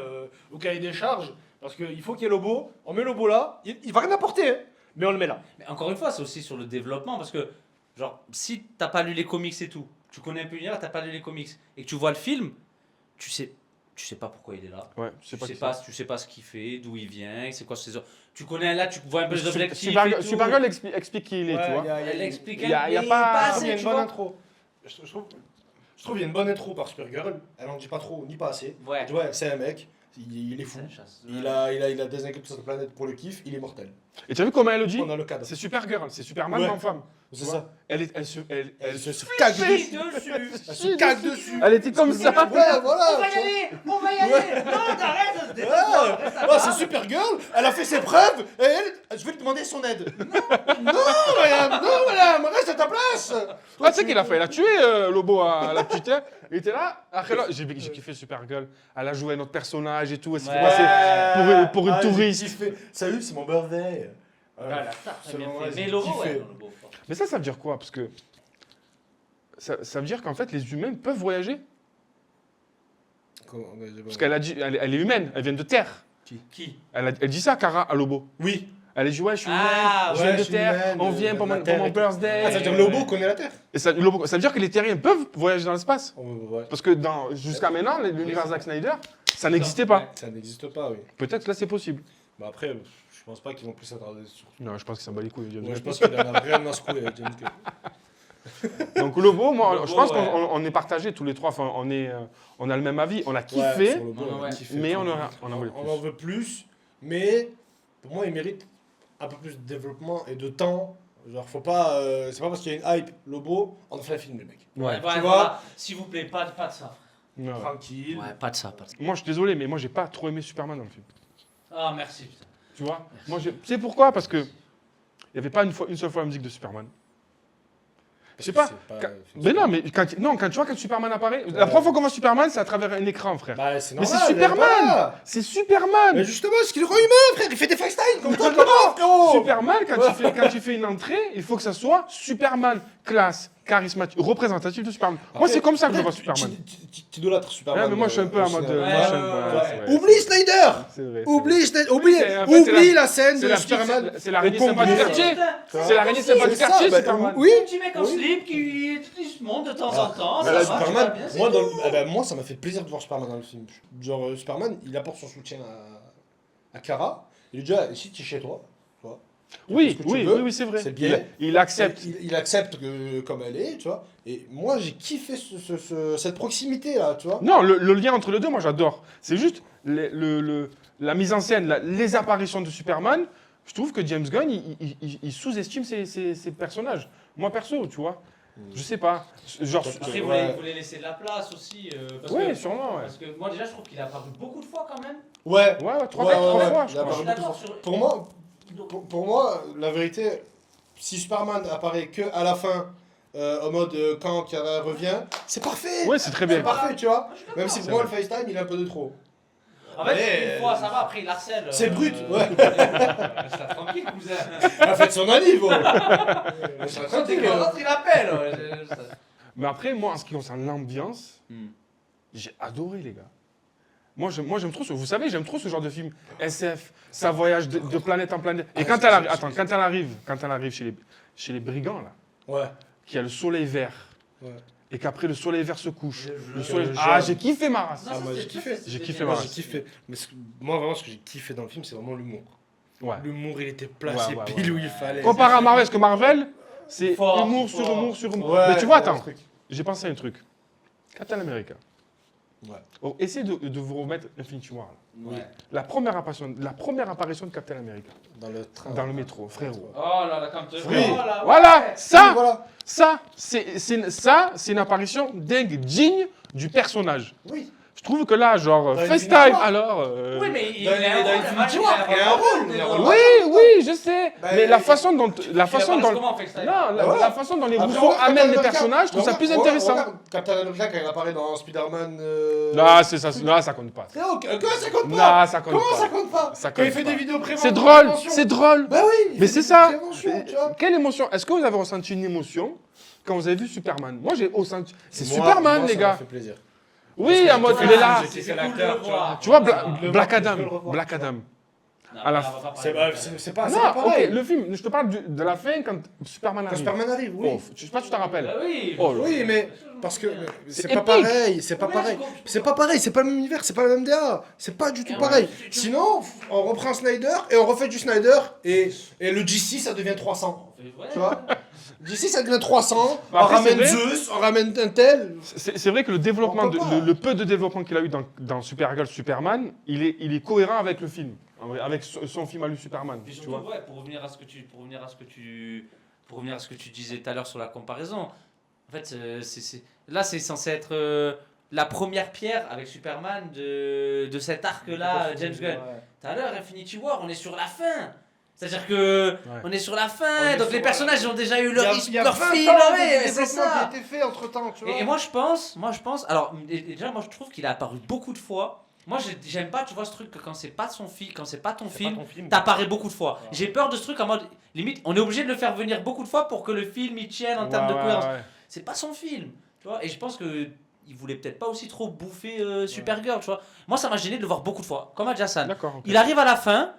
au cahier des charges. Parce qu'il faut qu'il y ait Lobo, on met Lobo là, il va rien apporter, hein, mais on le met là. Mais encore une fois, c'est aussi sur le développement parce que, genre, si t'as pas lu les comics et tout, tu connais un peu l'univers, t'as pas lu les comics et que tu vois le film, tu sais pas pourquoi il est là. Ouais, Tu sais pas ce qu'il fait, d'où il vient, c'est quoi ses. Tu connais là, tu vois un peu les objectifs. Supergirl explique qui il est, tu vois. Elle explique Il y a mais pas- Il y a assez, une tu bonne vois. intro. Je trouve qu'il y a une bonne intro par Supergirl. Elle en dit pas trop, ni pas assez. Ouais. Tu vois, c'est un mec, il est fou. Ça chasse. Il a désingué toute sa planète pour le kiff, il est mortel. Et tu as vu comment elle le dit? On a le cadre. C'est Supergirl, c'est Superman Ouais. en femme. C'est Tu vois, ça. Elle se cague Chie dessus. dessus. Elle se cague dessus. Elle était comme ça. Ouais, voilà. On va y tu vois. aller, on va y aller. Non, t'arrêtes, Ouais. détends-toi, reste à Oh, table. c'est Supergirl, elle a fait ses preuves et elle, je vais lui demander son aide. Non, madame, reste à ta place. Ah, tu sais qu'il a failli la tuer, Lobo, à la petite. Il était là. Après, là, j'ai kiffé Supergirl. Elle a joué un autre personnage et tout. Elle s'est fait Ouais. passer pour une Ah, j'ai touriste. kiffé. Salut, c'est mon birthday. Ah, la tarte, ça a bien Selon fait. moi, Mais j'ai Lobo, kiffé. ouais, Lobo, fort. Mais ça veut dire quoi? Parce que ça veut dire qu'en fait, les humains peuvent voyager. Parce qu'elle a dit, elle est humaine, elle vient de Terre. Qui? Elle dit ça, Kara, à Lobo. Oui. Elle a dit, ouais, je suis Ah, humaine, je ouais, viens de je suis Terre, humaine, on vient pour la mon Terre et tout. birthday. Ah, ça veut dire que Lobo connaît la Terre. Et ça veut dire que les terriens peuvent voyager dans l'espace. Ouais. Parce que jusqu'à maintenant, l'univers Zack Snyder, ça n'existait pas. Ça n'existe pas, oui. Peut-être que là, c'est possible. Bah après, je pense pas qu'ils vont plus s'attarder sur. Non, je pense qu'il s'en bat les couilles. James Ouais, je Gunn. pense qu'il en a rien à se couler, James Gunn. Donc Lobo, moi, Lobo, je pense ouais. qu'on est partagés tous les trois. Enfin, on a le même avis. On a Ouais, kiffé, sur Lobo, on a Ouais. kiffé. mais on en voulait On en plus. veut plus, mais pour moi, il mérite un peu plus de développement et de temps. Genre, faut pas. C'est pas parce qu'il y a une hype Lobo, on a fait un film, les mecs. Ouais. Ouais, Tu voilà. S'il vous plaît, pas de ça. Ouais. Tranquille. Ouais, pas de ça, pas de ça. Moi, je suis désolé, mais moi, j'ai pas trop aimé Superman dans le film. Ah, merci, putain. Tu vois? Moi, tu sais pourquoi? Parce que il y avait pas une seule fois la musique de Superman. Je sais pas. Mais non, mais quand tu vois quand Superman apparaît, la première fois qu'on voit Superman, c'est à travers un écran, frère. Bah, c'est Mais normal. c'est Superman. voilà. C'est Superman. Mais justement, c'est qu'il est humain, frère. Il fait des FaceTime comme toi, comment, frérot? Superman, quand tu fais une entrée, il faut que ça soit Superman, classe, charismatique, représentatif de Superman. Moi, c'est comme ça que je vois Superman. Tu idolâtres Superman. Ouais, mais moi, je suis un peu en mode. cinéma. moi, je suis un ouais, peu- ouais, c'est vrai, Oublie Snyder. c'est vrai, c'est vrai. Oublie Snyder. Oui, en fait, Oublie la scène C'est de la Superman. petite- c'est l'araignée au sympa du pompier. quartier. C'est l'araignée sympa du C'est ça, quartier, bah, Superman. oui. Un petit mec en Oui. slip qui se monte de temps en temps. Mais Ça là, va, Superman, ça va bien, c'est moi, tout. moi, ça m'a fait plaisir de voir Superman dans le film. Genre, Superman, il apporte son soutien à Kara. Il lui dit, ah, si tu es chez toi, Oui, ce que tu oui, veux, oui, oui, c'est vrai. c'est bien. Il accepte. il accepte comme elle est, tu vois. Et moi, j'ai kiffé cette proximité-là, tu vois. Non, le lien entre les deux, moi j'adore. C'est juste la mise en scène, les apparitions de Superman. Je trouve que James Gunn, il sous-estime ses personnages. Moi perso, tu vois. Je sais pas. Genre. Après, il Ouais. voulait laisser de la place aussi. Parce Oui, que, sûrement, ouais. Parce que moi, déjà, je trouve qu'il a apparu beaucoup de fois quand même. Ouais. Ouais, trois Ouais, fois, ouais, je il a crois. apparu Je suis beaucoup de d'accord fois. sur- Pour moi, la vérité, si Superman apparaît que à la fin, en mode quand Kara revient, c'est parfait. Ouais, c'est très C'est bien. parfait, tu vois. Même si C'est pour moi, le vrai. FaceTime, il est un peu de trop. En fait, Mais, une fois, ça va, après, il harcèle. c'est brut, ouais. Laisse-la tranquille, cousin. Elle a fait son anniv, ouais. Quand il rentre, il appelle. Ouais, Mais après, moi, en ce qui concerne l'ambiance, Hmm. j'ai adoré, les gars. Moi, j'aime trop vous savez, j'aime trop ce genre de film SF, ça voyage de planète en planète. Et quand elle arrive chez les brigands, là, Ouais. qu'il y a le soleil vert, Ouais. et qu'après le soleil vert se couche, le soleil... jaune. Ah, j'ai kiffé ma race. Non, Ah, ça, moi, c'est- j'ai kiffé. ça, J'ai c'était kiffé, bien. Moi, ouais. j'ai kiffé. Mais moi, vraiment, ce que j'ai kiffé dans le film, c'est vraiment l'humour. Ouais. L'humour, il était placé Ouais, ouais, pile ouais. où il fallait. Comparé à Marvel, parce que Marvel, c'est Fort, humour sur fort. humour sur humour. Ouais, Mais tu vois, il y a un attends, truc. j'ai pensé à un truc. Captain America. Ouais. Oh, essayez de vous remettre Infinity War. Là. Ouais. La première apparition de Captain America Dans le train. dans le métro, frérot. Oh là là, quand tu Oui. Oh là, Voilà, ouais. ça, Voilà. c'est une apparition dingue, digne du personnage. Oui. Je trouve que là, genre, Dans FaceTime, Infinity War. alors... Oui, mais il Dans- a un dans rôle, Infinity le War, match, il a un rôle, il a un rôle. Oui, oui, je sais. Bah, mais la façon dont... La Tu façon la dont... balances comment, FaceTime Non, Bah, voilà. la façon dont les Après, Rousseau regarde amènent Captain les America. personnages, je trouve ça plus Regarde, intéressant. regarde Captain America quand il apparaît dans Spider-Man. Non, c'est ça, non, ça compte pas. Comment ça compte pas? Non, ça compte Comment ça pas. compte pas? Ça Quand il compte fait pas. des vidéos prévention. C'est drôle, c'est drôle. Bah oui. il Mais fait c'est des ça. préventions, tu vois. Quelle émotion? Est-ce que vous avez ressenti une émotion quand vous avez vu Superman? Moi, j'ai ressenti... C'est Moi, Superman, moi, les ça gars. m'a fait plaisir. Oui, Parce en que mode, j'ai il est là. kiffé C'est l'acteur, cool de tu vois. voir. Tu vois, le Black voir, Adam. je veux le revoir. Black Adam. Non, à la on va fin. pas parler C'est de- pas, c'est pas Non, pareil. ok, le film, je te parle de la fin quand Superman Quand arrive. Superman arrive, oui. Oh, je sais pas si tu t'en rappelles. Bah oui. Oh, là. Oui, mais parce que c'est C'est pas épique. pareil, c'est pas Oui, pareil. je comprends. C'est pas pareil, c'est pas le même univers, c'est pas la même DA, c'est pas du tout Ouais, pareil. tu- Sinon, on reprend Snyder et on refait du Snyder et le DC ça devient 300. On fait- ouais. Tu vois DC ça devient 300, Bah, on après, ramène c'est vrai. Zeus, on ramène un tel. C'est vrai que le développement, On peut pas. le peu de développement qu'il a eu dans Supergirl, Superman, il est cohérent avec le film. En vrai, avec son film à lui Superman, Puis tu surtout, vois. ouais, pour revenir à ce que tu disais tout à l'heure sur la comparaison. En fait, là, c'est censé être la première pierre avec Superman de cet arc-là, James Gunn. Tout à l'heure, Infinity War, on est sur la fin. C'est-à-dire que on est sur la fin, donc les personnages ont déjà eu leur film, ouais, c'est ça. qui a été fait entre temps, tu vois. Et moi je pense, alors déjà moi je trouve qu'il a apparu beaucoup de fois. Moi j'aime pas, tu vois ce truc que quand c'est pas son film, quand c'est pas ton film, t'apparais beaucoup de fois. Ouais. J'ai peur de ce truc en mode limite, on est obligé de le faire venir beaucoup de fois pour que le film il tienne en termes de cohérence. Ouais. C'est pas son film, tu vois. Et je pense que il voulait peut-être pas aussi trop bouffer Supergirl, tu vois. Moi ça m'a gêné de le voir beaucoup de fois, comme à Jassan. D'accord. ok. Il arrive à la fin.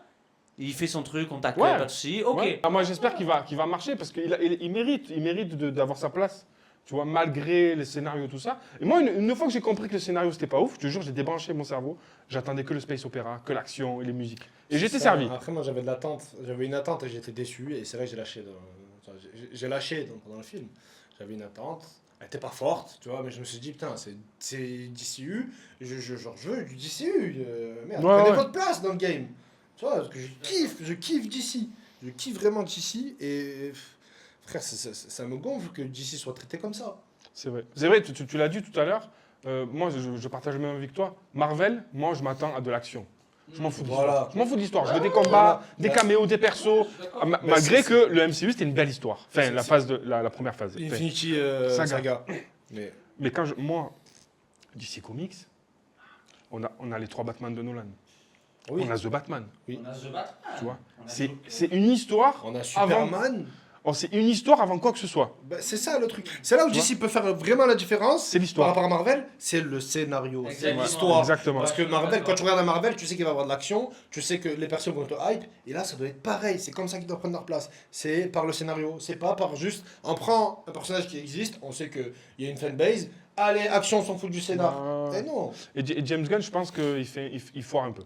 Il fait son truc, on t'accueille, Ouais. pas de soucis, ok. Ouais. Ah, moi, j'espère qu'il va marcher parce qu'il mérite d'avoir sa place. Tu vois, malgré les scénarios, tout ça. Et moi, une fois que j'ai compris que le scénario, c'était pas ouf, je te jure, j'ai débranché mon cerveau. J'attendais que le space opéra, que l'action et les musiques. Et j'étais servi. Après, moi, j'avais une attente et j'étais déçu. Et c'est vrai que j'ai lâché. J'ai lâché pendant le film. J'avais une attente. Elle était pas forte, tu vois, mais je me suis dit, putain, c'est DCU. Je veux du DCU. Merde, Ouais, prenez ouais. votre place dans le game. Tu vois, parce que je kiffe DC. Je kiffe vraiment DC. Et frère, ça me gonfle que DC soit traité comme ça. C'est vrai, tu l'as dit tout à l'heure. Moi, je partage le même avec toi. Marvel, moi, je m'attends à de l'action. Je m'en fous de l'histoire. Voilà. Je m'en fous de l'histoire. Je veux des combats, des caméos, des persos. Malgré c'est- que le MCU, c'était une belle histoire. Enfin, C'est- la première phase. Enfin, Infinity Saga. Mais mais moi, DC Comics, on a les 3 Batman de Nolan. oui, On a The Batman, oui. On a The Batman. tu vois. On a C'est une histoire. On a Superman. C'est une histoire avant quoi que ce soit. Bah, c'est ça le truc. C'est là où Tu DC peut faire vraiment la différence C'est par l'histoire. rapport à Marvel. C'est le scénario, c'est Exactement. l'histoire. Exactement. Parce que Marvel, quand tu regardes un Marvel, tu sais qu'il va y avoir de l'action, tu sais que les personnes vont te hype, et là ça doit être pareil, c'est comme ça qu'ils doivent prendre leur place. C'est par le scénario, c'est pas par juste, on prend un personnage qui existe, on sait qu'il y a une fanbase, allez, action, on s'en fout du scénar. Bah, Et non. Et James Gunn, je pense qu'il il foire un peu.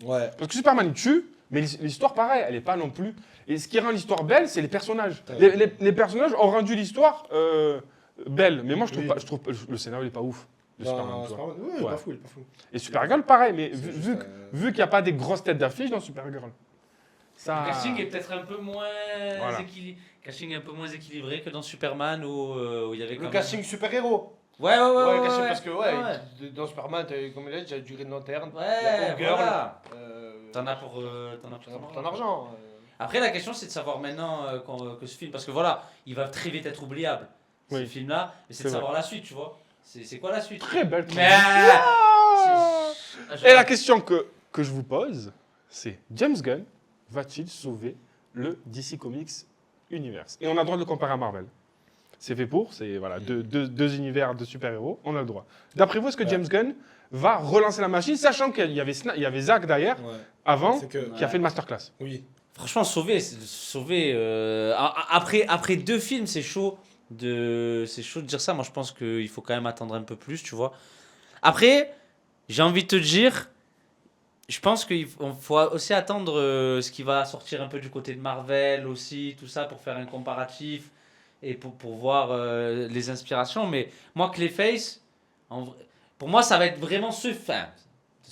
Ouais. Parce que Superman, il tue, mais l'histoire, pareil, elle n'est pas non plus. Et ce qui rend l'histoire belle, c'est les personnages. Ouais. Les personnages ont rendu l'histoire belle. Mais moi, je trouve, Oui. pas, je trouve le scénario n'est pas ouf de Superman. Non, tu vois. Superman, oui, il est Ouais. pas fou, il est pas fou. Et Supergirl, pareil. Mais C'est vu juste, qu'il n'y a pas des grosses têtes d'affiche dans Supergirl, ça. Le casting est peut-être un peu moins Voilà. casting un peu moins équilibré que dans Superman où il y avait quand Le même- casting super-héros. Ouais, Ouais, casting parce que, ouais. dans Superman, comme il a dit, il y a du Green Lantern, Ouais, il y a Hawkgirl, voilà. euh, T'en as pour ton argent. Après, la question, c'est de savoir maintenant que ce film, parce que voilà, il va très vite être oubliable, ce Oui. film-là, mais c'est de C'est savoir la suite, tu vois. C'est quoi la suite? Très belle Mais. Et la question que je vous pose, c'est James Gunn va-t-il sauver le DC Comics Universe? Et on a le droit de le comparer à Marvel. C'est fait pour, c'est voilà, deux univers de super-héros, on a le droit. D'après vous, est-ce que James Gunn va relancer la machine, sachant qu'il y avait Zack derrière, Ouais. avant, C'est que, qui a fait le masterclass? oui. Franchement, sauver. Après 2 films, c'est chaud de dire ça. Moi, je pense qu'il faut quand même attendre un peu plus, tu vois. Après, j'ai envie de te dire, je pense qu'il faut aussi attendre ce qui va sortir un peu du côté de Marvel aussi, tout ça, pour faire un comparatif et pour voir les inspirations. Mais moi, Clayface, pour moi, ça va être vraiment ce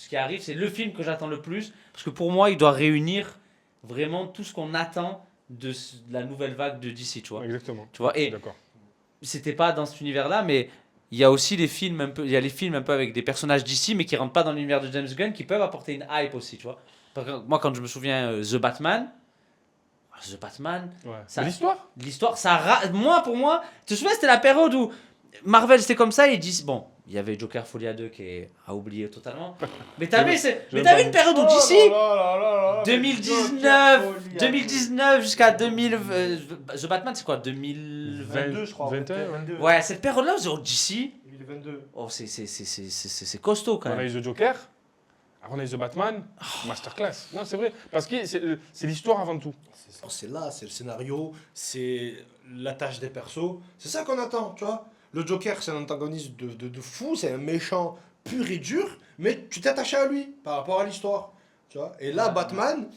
qui arrive, c'est le film que j'attends le plus. Parce que pour moi, il doit réunir vraiment tout ce qu'on attend de la nouvelle vague de DC, tu vois. Exactement. Tu vois, et D'accord. c'était pas dans cet univers-là, mais il y a aussi les films un peu, il y a les films un peu avec des personnages d'ici, mais qui rentrent pas dans l'univers de James Gunn, qui peuvent apporter une hype aussi, tu vois. Par exemple, moi, quand je me souviens The Batman, Ouais. ça- Mais l'histoire? l'histoire, pour moi, tu te souviens, c'était la période où Marvel c'était comme ça et DC, bon, il y avait Joker Folie à 2 qui est à oublier totalement. Mais t'avais une période où DC, 2019 jusqu'à 2000, The Batman c'est quoi, 2020? je crois. 21, Ouais, cette période-là, où DC, 2022. oh, c'est costaud quand On a même. eu The Joker, après on a eu The Batman, masterclass. Non, c'est vrai, parce que c'est l'histoire avant tout. C'est là, c'est le scénario, c'est la tâche des persos. C'est ça qu'on attend, tu vois. Le Joker, c'est un antagoniste de fou, c'est un méchant pur et dur, mais tu t'es attaché à lui par rapport à l'histoire. Tu vois. Et là, Ouais. Batman,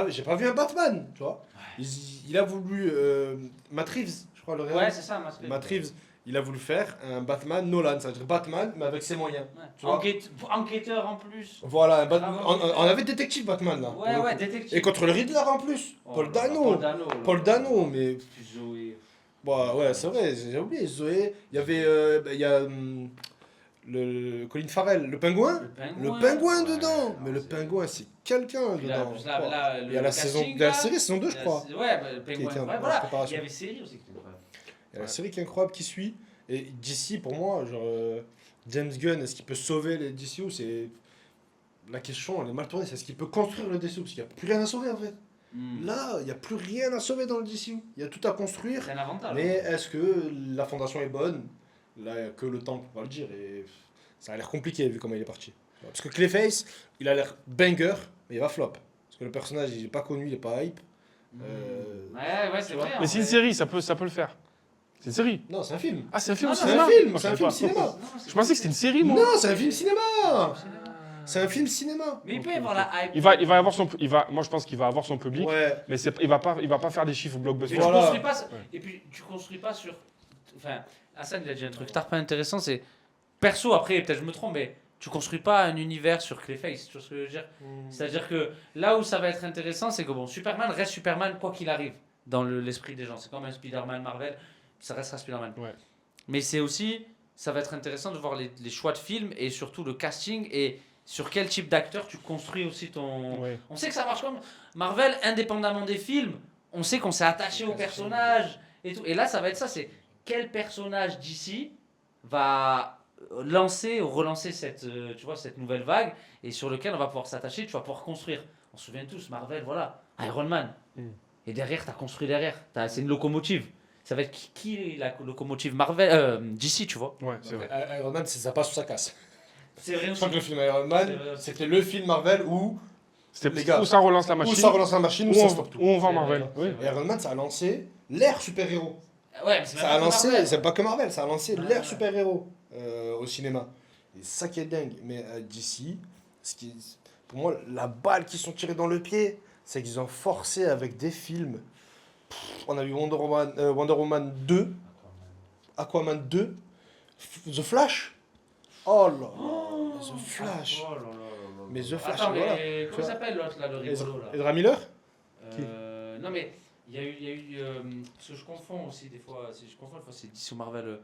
j'ai pas vu un Batman, tu vois. Il a voulu. Matt Reeves, je crois, le réel. Ouais, c'est ça, Matt Reeves, il a voulu faire un Batman Nolan, c'est-à-dire Batman, mais avec ses moyens. Ouais. Tu vois. Enquêteur en plus. Voilà, Bravo. on avait détective Batman là. pour Ouais, le ouais, coup. détective. Et contre le Riddler en plus, Oh Paul là là, Dano. Paul Dano, mais. Zoé. Bah, ouais, c'est vrai, j'ai oublié Zoé. Il y avait. Il y a le Colin Farrell, le pingouin. Le pingouin Ouais, dedans. non, Mais le c'est- pingouin, c'est quelqu'un Puis là, dedans. plus là, là, Il y a la casting, la là, série saison 2, je crois. Ouais, bah, le pingouin. était en Ouais, voilà. Il y préparation. avait série aussi qui était incroyable. Il y a la série qui est incroyable qui suit. Et DC, pour moi, genre, James Gunn, est-ce qu'il peut sauver les DCU? C'est la question, elle est mal tournée. C'est est-ce qu'il peut construire le DCU? Parce qu'il n'y a plus rien à sauver en fait. Là, il n'y a plus rien à sauver dans le DCU. Il y a tout à construire. C'est un avantage. Mais est-ce que la fondation est bonne? Là, il n'y a que le temps pour le dire. Et ça a l'air compliqué vu comment il est parti. Parce que Clayface, il a l'air banger, mais il va flop. Parce que le personnage, il n'est pas connu, il n'est pas hype. Ouais, c'est vrai. Mais c'est une série, ça peut le faire. C'est une série. Non, c'est un film. Ah, c'est un film Non, au non, cinéma. c'est un film, Moi, je c'est un savais film pas. cinéma. Je pensais que c'était une série, moi. Non, c'est un film cinéma. C'est un film cinéma. Mais il peut y avoir la hype. Il va avoir son, moi je pense qu'il va avoir son public, Ouais. mais il va pas faire des chiffres Mais blockbusters. tu Voilà. construis pas. Et puis tu construis pas sur. Enfin, Hassan il a dit un truc pas intéressant, c'est perso. Après, peut-être je me trompe, mais tu construis pas un univers sur Clayface. Tu vois ce que je veux dire? C'est-à-dire que là où ça va être intéressant, c'est que bon, Superman reste Superman quoi qu'il arrive dans l'esprit des gens. C'est comme un Spider-Man Marvel, ça restera Spider-Man. Ouais. Mais c'est aussi, ça va être intéressant de voir les choix de films et surtout le casting et sur quel type d'acteur tu construis aussi ton. Ouais. On sait que ça marche comme Marvel, indépendamment des films. On sait qu'on s'est attaché au personnage et tout. Et là, ça va être ça, c'est quel personnage d'ici va lancer ou relancer cette, tu vois, cette nouvelle vague et sur lequel on va pouvoir s'attacher, tu vas pouvoir construire. On se souvient tous, Marvel, voilà, Iron Man. Et derrière, tu as construit derrière. C'est une locomotive. Ça va être qui est la locomotive Marvel d'ici, tu vois. Ouais, c'est vrai. Iron Man, ça passe ou ça casse. C'est vrai Je aussi. crois que le film Iron Man, C'est vrai. c'était le film Marvel où les gars, Où ça relance la où machine, ça relance la machine, où ça stoppe tout. où on vend C'est Marvel. vrai, Oui. c'est Et Iron Man, ça a lancé l'ère super-héros. Ouais, mais c'est même Ça a pas lancé, Marvel. c'est pas que Marvel, ça a lancé Ouais, l'ère ouais. super-héros au cinéma. Et c'est ça qui est dingue. Mais DC, pour moi, la balle qu'ils sont tirés dans le pied, c'est qu'ils ont forcé avec des films. On a vu Wonder Woman 2, Aquaman 2, The Flash. Oh là là, The Flash. Oh là là là là. Mais The Flash, Attends, voilà. mais comment il s'appelle l'autre là, le rigolo là Ezra Miller. Non mais il y a eu parce que je confonds aussi des fois, si je confonds des fois c'est DC ou Marvel.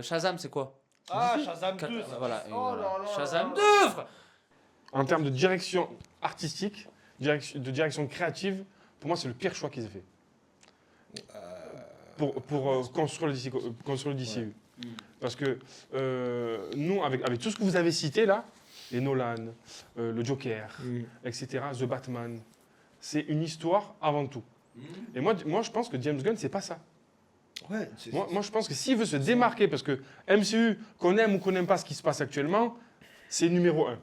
Shazam c'est quoi? Ah, Shazam Quatre- 2. Voilà. Oh là là. Shazam 2 frère. En termes de direction artistique, de direction créative, pour moi c'est le pire choix qu'ils aient fait. Pour construire le DCU. Mm. Parce que nous, avec tout ce que vous avez cité là, les Nolan, le Joker, etc., The Batman, c'est une histoire avant tout. Et moi je pense que James Gunn, c'est pas ça. Ouais, Moi, je pense que s'il veut se démarquer, parce que MCU, qu'on aime ou qu'on n'aime pas ce qui se passe actuellement, c'est numéro 1,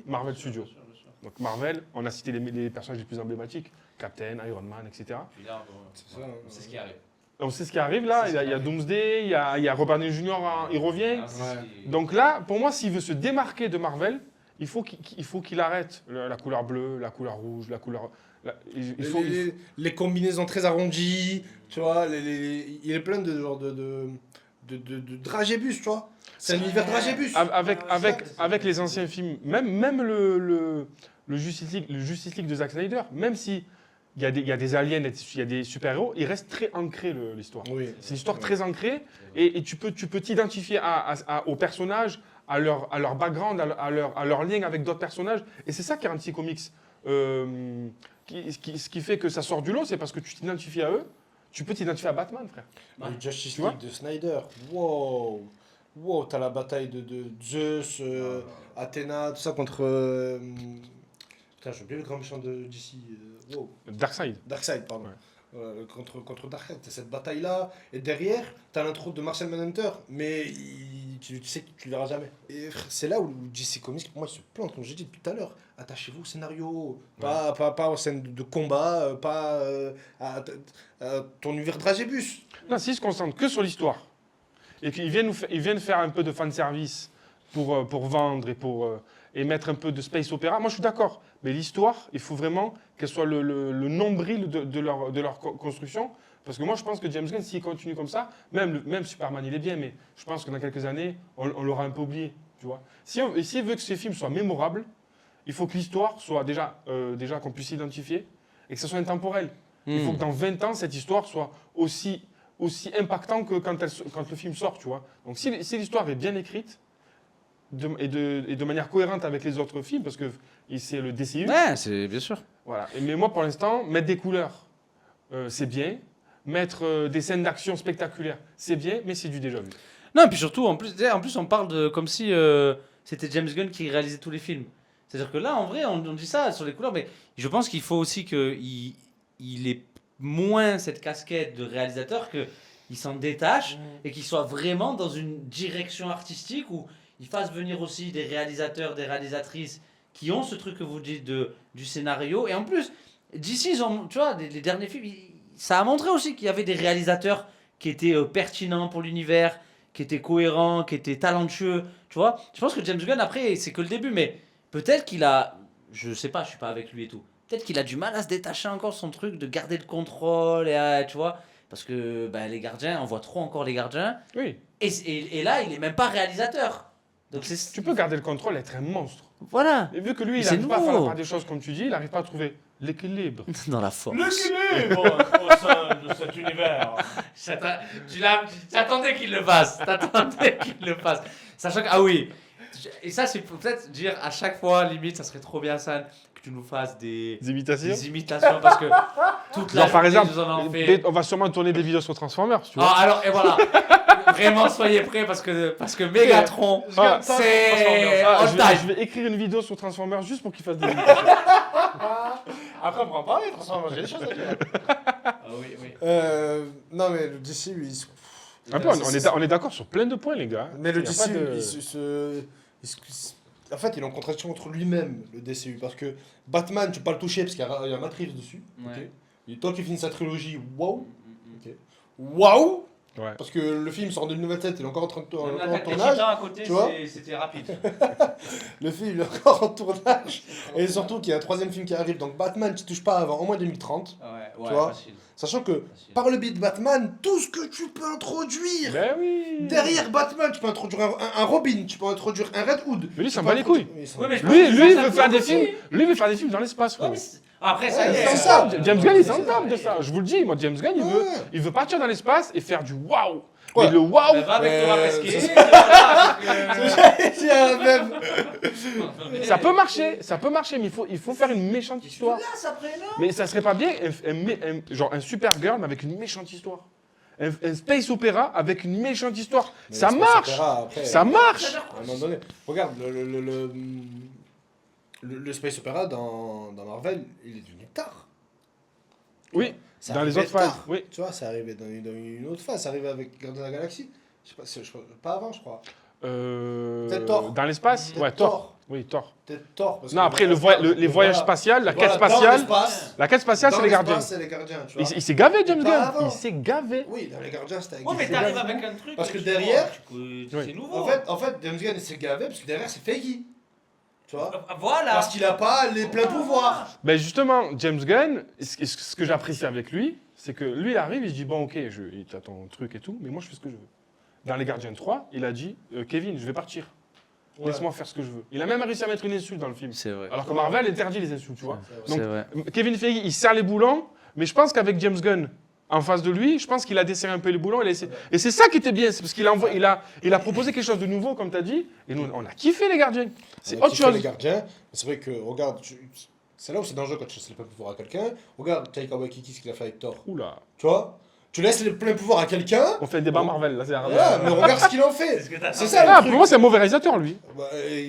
Marvel Studios. Bien sûr, bien sûr. Donc Marvel, on a cité les personnages les plus emblématiques, Captain, Iron Man, etc. Puis là, c'est ça, hein. c'est ce qui arrive. On sait ce qui arrive là, il y a Doomsday, il y a Robert Downey Jr., il revient. Ah, c'est Ouais. ce qui- Donc là, pour moi, s'il veut se démarquer de Marvel, il faut qu'il arrête la couleur bleue, la couleur rouge, la couleur... il faut... Les combinaisons très arrondies, tu vois, il est plein de genre de dragébus, tu vois. C'est un univers dragébus. Avec les anciens films, même le Justice League de Zack Snyder, même si il y a des aliens, il y a des super-héros, il reste très ancré l'histoire. Oui. C'est une histoire très ancrée et tu peux t'identifier aux personnages, à leur background, à leur lien avec d'autres personnages. Et c'est ça qui rend DC Comics. Ce qui fait que ça sort du lot, c'est parce que tu t'identifies à eux. Tu peux t'identifier à Batman, frère. Le Justice Tu vois League de Snyder. Wow. Wow, t'as la bataille de Zeus, Athéna, tout ça contre. Putain, j'ai oublié le grand méchant de DC. Wow. Darkseid. Darkseid, pardon. Ouais. Contre Darkseid, t'as cette bataille-là. Et derrière, t'as l'intro de Martian Manhunter. Mais tu sais que tu le verras jamais. Et frère, c'est là où DC Comics, pour moi, il se plante, comme j'ai dit depuis tout à l'heure. Attachez-vous au scénario. Pas aux scènes de combat, pas à ton univers dragébus. Non, s'ils se concentrent que sur l'histoire et qu'ils viennent faire un peu de fanservice pour vendre et mettre un peu de space opéra, moi je suis d'accord. Mais l'histoire, il faut vraiment qu'elle soit le nombril de leur construction Parce que moi, je pense que James Gunn, s'il continue comme ça, même Superman, il est bien, mais je pense que dans quelques années, on l'aura un peu oublié, tu vois. S'il veut que ces films soient mémorables, il faut que l'histoire soit déjà qu'on puisse s'identifier et que ce soit intemporel. Il faut que dans 20 ans, cette histoire soit aussi impactante que quand le film sort, tu vois. Donc si l'histoire est bien écrite et de manière cohérente avec les autres films, parce que c'est le DCU, Ouais, c'est bien sûr. voilà. Mais moi, pour l'instant, mettre des couleurs, c'est bien. Mettre des scènes d'action spectaculaires, c'est bien, mais c'est du déjà vu. Non, et puis surtout, en plus, on parle de comme si c'était James Gunn qui réalisait tous les films. C'est-à-dire que là, en vrai, on dit ça sur les couleurs, mais je pense qu'il faut aussi qu'il ait moins cette casquette de réalisateur, qu'il s'en détache et qu'il soit vraiment dans une direction artistique où il fasse venir aussi des réalisateurs, des réalisatrices qui ont ce truc que vous dites du scénario. Et en plus, d'ici, tu vois, les derniers films, ça a montré aussi qu'il y avait des réalisateurs qui étaient pertinents pour l'univers, qui étaient cohérents, qui étaient talentueux, tu vois. Je pense que James Gunn, après, c'est que le début, mais peut-être qu'il a, je sais pas, je suis pas avec lui et tout, peut-être qu'il a du mal à se détacher encore de son truc, de garder le contrôle, et, tu vois, parce que les gardiens, on voit trop encore les gardiens, Oui. et là, il est même pas réalisateur. Donc Tu peux garder le contrôle et être un monstre. Voilà, Et vu que lui, il C'est n'arrive pas à faire la nouveau. part des choses comme tu dis, il n'arrive pas à trouver l'équilibre. dans la force. L'équilibre au sein de cet univers. T'attendais qu'il le fasse. T'attendais qu'il le fasse. Sachant que, ah oui. Et ça, c'est peut-être dire à chaque fois, limite, ça serait trop bien, San, que tu nous fasses des Imitations. imitations parce que toute la Genre, par journée, exemple, nous en fait. on va sûrement tourner des vidéos sur Transformers, tu vois. Ah, alors, et voilà. Vraiment, soyez prêts parce que Megatron, Ah, c'est Ah, on je time. vais écrire une vidéo sur Transformers juste pour qu'il fasse des imitations. Après, on pourra en parler, Transformers, j'ai des choses à dire. Ah oui, oui. Non, mais le DC, lui, Un peu, on est d'accord sur plein de points, les gars. mais le Il y a pas DCU, de- en fait, il est en contradiction contre lui-même, le DCU. Parce que Batman, tu peux pas le toucher parce qu'il y a Matt Reeves dessus. Ouais. ok. Et toi qui finis sa trilogie, waouh! Ok. Waouh! Ouais. Parce que le film sort en 2027, il est encore en train de Même en l'attaque des tournage. Titans à côté, tu vois c'était rapide. Le film, il est encore en tournage. Et surtout qu'il y a un troisième film qui arrive. Donc Batman, tu touches pas avant au moins 2030. Ouais, Tu vois facile. Sachant que facile. par le biais de Batman, tout ce que tu peux introduire. Ben oui. Derrière Batman, tu peux introduire un Robin, tu peux introduire un Red Hood. Mais lui, il tu s'en peux bat les introduire- couilles. Oui, il s'en Ouais, bat mais je les pense Lui, que lui, il ça veut faire des aussi. films. Lui, il veut faire des films dans l'espace, Ouais, frérot. mais après, ça y Ouais, est. c'est ça. James Gunn, il s'en tape de ça. Je vous le dis, moi, James Gunn, Ouais. il veut partir dans l'espace et faire du waouh. Ouais. Mais le waouh, Va avec Thomas c'est Pesquet. ça. Voilà, Il y a même. ça peut marcher, mais il faut faire une méchante histoire. Mais ça serait pas bien genre un Supergirl mais avec une méchante histoire. Un space opéra avec une méchante histoire. Ça marche. Ça marche. À un moment donné, regarde, le Space Opera dans Marvel, il est devenu tard. Oui, C'est dans les arrivé autres phases. tard. Oui. Tu vois, c'est arrivé dans une autre phase, c'est arrivé avec Gardiens de la Galaxie. Je sais pas, pas avant, je crois. Peut-être Thor. Dans l'espace. Peut-être Ouais, Thor. Oui, Thor. Peut-être Thor. parce Non, que après les voyages voilà. spatiaux, la quête Voilà, dans spatiale. l'espace, La quête spatiale, dans c'est les gardiens. l'espace, c'est les gardiens, tu vois. Il s'est gavé, James pas Gunn. avant. Il s'est gavé. Oui, dans les gardiens, c'était avec Ouais, mais des t'arrives fous. avec un truc. Parce que tu derrière- vois, Oui. c'est nouveau. En fait, James Gunn, il s'est gavé parce que derrière, c'est Feige. Tu vois. Voilà. Parce qu'il a pas les pleins pouvoirs. Ben justement, James Gunn, ce que j'apprécie avec lui, c'est que lui, il arrive, il se dit bon, ok, il t'a ton truc et tout, mais moi, je fais ce que je veux. Dans Les Gardiens 3, il a dit Kevin, je vais partir. Ouais. Laisse-moi faire ce que je veux. Il a même réussi à mettre une insulte dans le film. C'est vrai. Alors que Marvel interdit les insultes, tu vois. C'est vrai. Donc, vrai. Kevin Feige, il serre les boulons, mais je pense qu'avec James Gunn en face de lui, je pense qu'il a desserré un peu les boulons. Et c'est ça qui était bien, c'est parce qu'il a proposé quelque chose de nouveau, comme tu as dit, et nous, on a kiffé Les Gardiens. C'est On a autre kiffé chose. Les gardiens. C'est vrai que, regarde, c'est là où c'est dangereux quand tu laisses les pleins pouvoirs à quelqu'un. Regarde Taika Waititi, ce qu'il a fait avec Thor. Oula, Tu vois. Tu laisses les pleins pouvoirs à quelqu'un. on fait un débat Marvel, là, c'est Voilà, mais regarde ce qu'il en fait. ce que t'as C'est fait. ça le Ah, truc. pour moi, c'est un mauvais réalisateur, lui. Bah,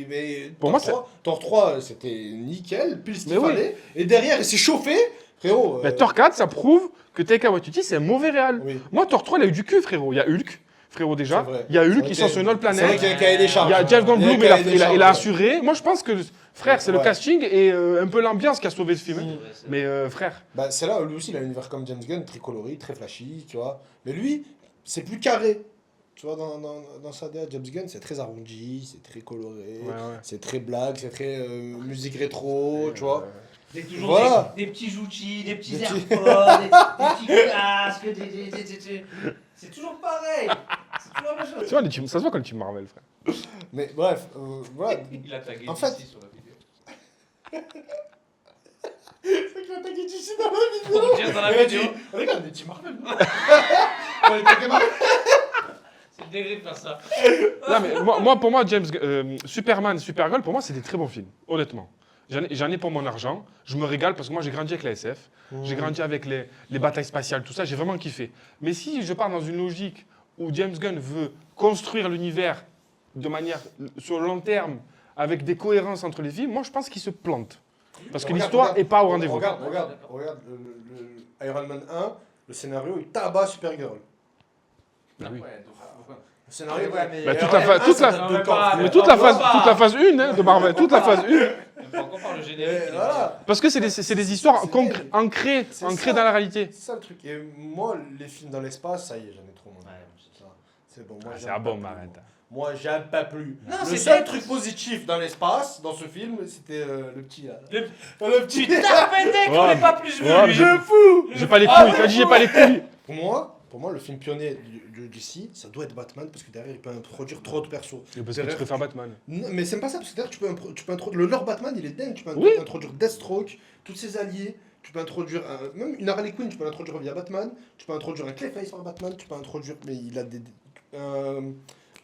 mais Pour Thor moi, 3, Thor 3, c'était nickel, pile ce qu'il Mais oui. fallait. Et derrière, il s'est chauffé. Frérot. Mais Thor 4, ça prouve que Taika Waititi, c'est un mauvais réal. Oui. Moi, Thor 3, il a eu du cul, frérot. Il y a Hulk, frérot, déjà. C'est vrai. Il y a C'est Hulk, vrai ils qu'il y sont a- sur une autre C'est vrai planète. qu'il y a un cahier des charges. Il y a Jeff Goldblum, un il cahier des charges, a ouais. assuré. Moi, je pense que, frère, c'est le Ouais. casting et un peu l'ambiance qui a sauvé le film. hein. C'est vrai, c'est vrai. Mais frère, Bah, c'est là, lui aussi, il a un univers comme James Gunn, très coloré, très flashy, tu vois. Mais lui, c'est plus carré. Tu vois, dans sa DA, James Gunn, c'est très arrondi, c'est très coloré, ouais. c'est très blague, c'est très musique rétro, tu vois. C'est toujours Voilà. des petits outils, des petits Des AirPods, petits- des petits casques, c'est toujours pareil. C'est toujours la même chose. Tu vois, ça se voit quand le team Marvel, frère. Mais bref, voilà. Il a tagué En fait- DC sur la vidéo. C'est que j'ai tagué d'ici dans la vidéo. Pour dire dans la vidéo. Regarde, des petits Marvel. On est tagué Marvel. C'est le degré de faire ça. Non, mais pour moi, Superman, Supergirl, pour moi, c'est des très bons films, honnêtement. J'en ai pour mon argent. Je me régale parce que moi, j'ai grandi avec la SF. J'ai grandi avec les batailles spatiales, tout ça. J'ai vraiment kiffé. Mais si je pars dans une logique où James Gunn veut construire l'univers de manière sur le long terme, avec des cohérences entre les films, moi, je pense qu'il se plante. Parce que l'histoire n'est pas au rendez-vous. Regarde le Iron Man 1, le scénario, il tabac Supergirl. Ah oui. Le scénario, Bah, toute la phase 1 hein, de Marvel, toute la phase 1. Même pas encore par le générique. Voilà. Parce que c'est des histoires C'est- ancrées c'est dans ça. la réalité. C'est ça le truc. Et moi, les films dans l'espace, ça y est, j'en ai trop moins. Ouais, Ça, c'est bon. Moi, C'est j'aime un bon, pas plus, arrête. Moi, j'aime pas plus. Non, Le c'est seul bien. truc positif dans l'espace, dans ce film, c'était le petit là. Le- Le petit. Putain, pédé qu'on Ouais. n'est pas plus vu. Ouais, mais lui. je- fou. J'ai pas les couilles, t'as dit j'ai pas les couilles. Pour moi, le film pionnier du DC, ça doit être Batman parce que derrière, il peut introduire trop de persos. Parce que tu préfères Batman. Non, mais c'est pas ça, parce que derrière, tu peux introduire. Le lore Batman, il est dingue. Tu peux Oui. introduire Deathstroke, tous ses alliés. Tu peux introduire même une Harley Quinn, tu peux l'introduire via Batman. Tu peux introduire un Clayface par Batman. Tu peux introduire. Mais il a des. Comment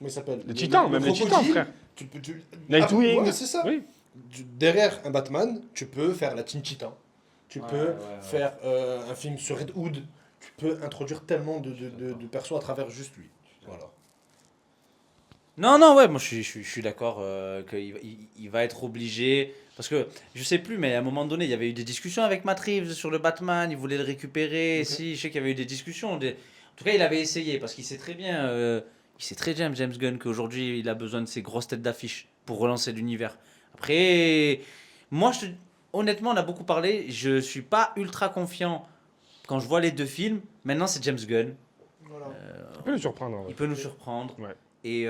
il s'appelle Les titans, même les titans, crocodile. frère. Tu- Nightwing. Ouais, c'est ça. Oui. Derrière un Batman, tu peux faire la Team Titan. Tu Ouais, peux ouais, ouais. faire un film sur Red Hood. Tu peux introduire tellement de persos à travers juste lui. Voilà. Non, ouais, moi je suis d'accord qu'il va être obligé. Parce que je sais plus, mais à un moment donné, il y avait eu des discussions avec Matt Reeves sur le Batman, il voulait le récupérer. Si, je sais qu'il y avait eu des discussions. En tout cas, il avait essayé parce qu'il sait très bien, James Gunn, qu'aujourd'hui il a besoin de ces grosses têtes d'affiche pour relancer l'univers. Après, moi, honnêtement, on a beaucoup parlé. Je suis pas ultra confiant quand je vois les deux films. Maintenant, c'est James Gunn. Voilà. Tu peux le surprendre. en vrai. Il peut nous surprendre. Ouais. Et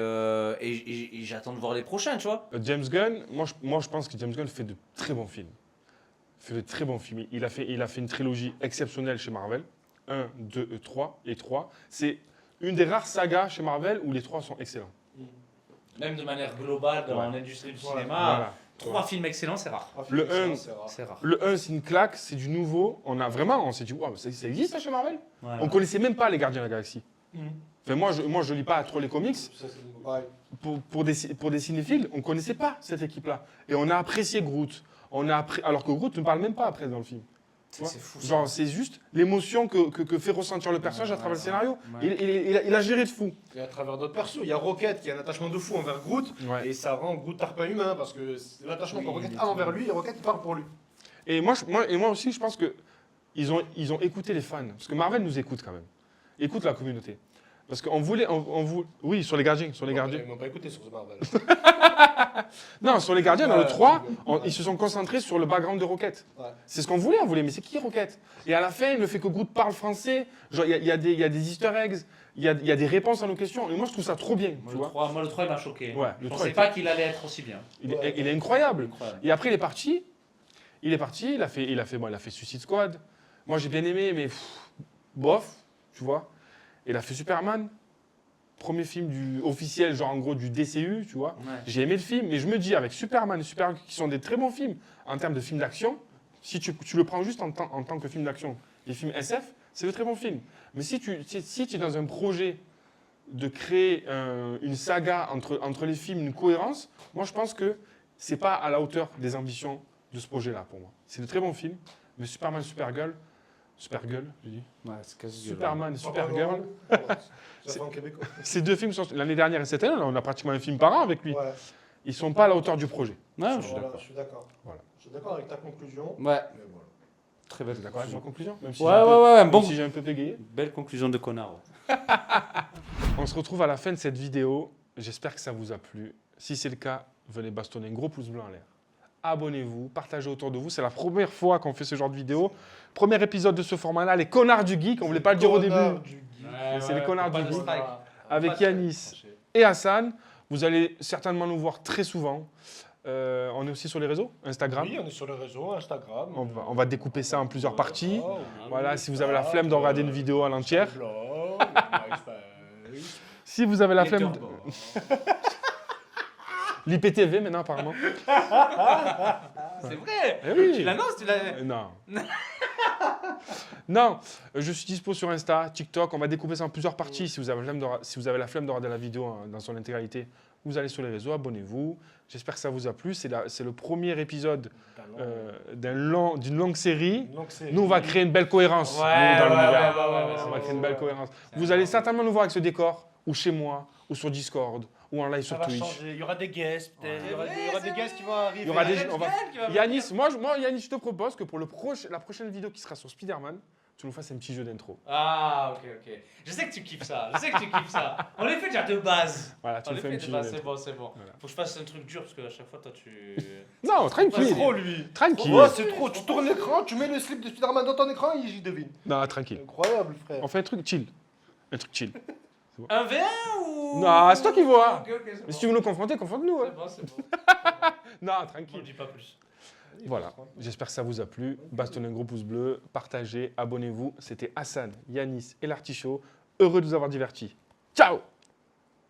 j'attends de voir les prochains, tu vois. James Gunn, moi je pense que James Gunn fait de très bons films. Fait de très bons films. Il a fait une trilogie exceptionnelle chez Marvel. 1, 2, 3 et 3. C'est une des rares sagas chez Marvel où les 3 sont excellents. Même de manière globale dans Ouais. l'industrie du Voilà. cinéma, Voilà. 3 films excellents, c'est rare. Le un, C'est rare. Le 1, c'est une claque, c'est du nouveau. On s'est dit, wow, ça existe ça chez Marvel. Ouais. On connaissait même pas les Gardiens de la Galaxie. Mhm. Enfin, moi, je lis pas trop les comics. Ça, c'est pareil. Pour des cinéphiles, on connaissait pas cette équipe-là. Et on a apprécié Groot. Alors que Groot ne parle même pas après dans le film. Tu vois C'est fou. ça. Genre, c'est juste l'émotion que fait ressentir le personnage à travers le scénario. Ouais. Il a géré de fou. Et à travers d'autres persos, il y a Rocket qui a un attachement de fou envers Groot. Ouais. Et ça rend Groot tarpin humain parce que c'est l'attachement que Oui, Rocket il est a envers lui et Rocket il parle pour lui. Et moi aussi, je pense que ils ont écouté les fans. Parce que Marvel nous écoute quand même. Écoute la communauté. Parce qu'on voulait, oui, sur les gardiens. Ils m'ont pas écouté sur ce Marvel. Non, sur les gardiens, dans le Ouais, 3, ouais. ils se sont concentrés sur le background de Rocket. Ouais. C'est ce qu'on voulait, mais c'est qui Rocket? Et à la fin, le fait que Groot parle français, genre, il y a des easter eggs, il y a des réponses à nos questions. Et moi, je trouve ça trop bien. Moi, Tu le vois 3, il m'a choqué. Ouais, le Je 3 pensais pas qu'il allait être aussi bien. il est incroyable. Incroyable. Et après, il est parti, il a fait Suicide Squad. Moi, j'ai bien aimé, mais bof, tu vois. Il a fait Superman, premier film officiel, genre en gros du DCU, tu vois. Ouais. J'ai aimé le film, mais je me dis, avec Superman et Supergirl, qui sont des très bons films en termes de films d'action, si tu le prends juste en tant que film d'action, les films SF, c'est de très bons films. Mais si tu es dans un projet de créer une saga entre les films, une cohérence, moi je pense que c'est pas à la hauteur des ambitions de ce projet-là pour moi. C'est de très bons films, mais Superman, Supergirl, je dis. Ouais, c'est quasi Superman et Supergirl, Ça fait en québécois. ces deux films, l'année dernière et cette année, on a pratiquement un film par an avec lui. Ouais. Ils sont pas à la hauteur du projet. Ouais, je Je suis d'accord. suis d'accord. Voilà. Je suis d'accord avec ta conclusion. Ouais, Mais voilà. très Vous belle êtes d'accord avec ma conclusion? Même si Ouais, j'ai un peu- ouais, même bon. si j'ai un peu bégayé. Belle conclusion de connard. On se retrouve à la fin de cette vidéo. J'espère que ça vous a plu. Si c'est le cas, venez bastonner un gros pouce bleu en l'air. Abonnez-vous, partagez autour de vous. C'est la première fois qu'on fait ce genre de vidéo. Premier épisode de ce format-là, les connards du geek. On voulait pas le dire au début. C'est les connards du geek. Avec Yanis et Hassan. Vous allez certainement nous voir très souvent. On est aussi sur les réseaux, Instagram. Oui, on est sur les réseaux, Instagram. On va découper ça en plusieurs parties. Voilà, Voilà, si vous avez la flemme de regarder une vidéo à l'entière. blog, MySpace, Si vous avez la flemme... Letterboxd. L'IPTV maintenant, apparemment. C'est vrai. Eh oui. Tu l'annonces, tu l'as. Non. Non, je suis dispo sur Insta, TikTok. On va découper ça en plusieurs parties. Si vous avez la flemme de regarder la vidéo dans son intégralité, vous allez sur les réseaux, abonnez-vous. J'espère que ça vous a plu. C'est le premier épisode d'une longue série. Nous, on va créer une belle cohérence nous, dans l'univers. On va créer une belle cohérence. Vous allez certainement nous voir avec ce décor, ou chez moi, ou sur Discord, ou en live Ça sur va Twitch. changer. Il y aura des guests, peut-être. Ouais. Il y aura C'est des- il y aura vrai, des c'est guests qui vont arriver. Il y aura des... Red on va- Skull qui va Yanis, moi, Yanis, je te propose que pour la prochaine vidéo qui sera sur Spider-Man, tu nous fasses un petit jeu d'intro. Ah, ok. Je sais que tu kiffes ça. On les fait déjà de base. Voilà, tu On nous les fais un fait petit de jeu base, d'intro. c'est bon. Voilà. Faut que je fasse un truc dur parce que à chaque fois, toi, tu. Non, C'est tranquille. trop, lui. Tranquille. Oh, c'est trop. Tu tournes l'écran, tu mets le slip de Spider-Man dans ton écran, il devine. Non, tranquille. Incroyable, frère. On fait un truc chill. Un truc chill. Un V1 ou. Non, c'est toi qui vois. Ok, c'est Mais bon. si tu veux nous confronter, confronte-nous. hein. C'est bon. Non, On tranquille. ne dis pas plus. Voilà, j'espère que ça vous a plu. Bastonnez un gros pouce bleu, partagez, abonnez-vous. C'était Hassan, Yanis et l'Artichaut. Heureux de vous avoir divertis. Ciao!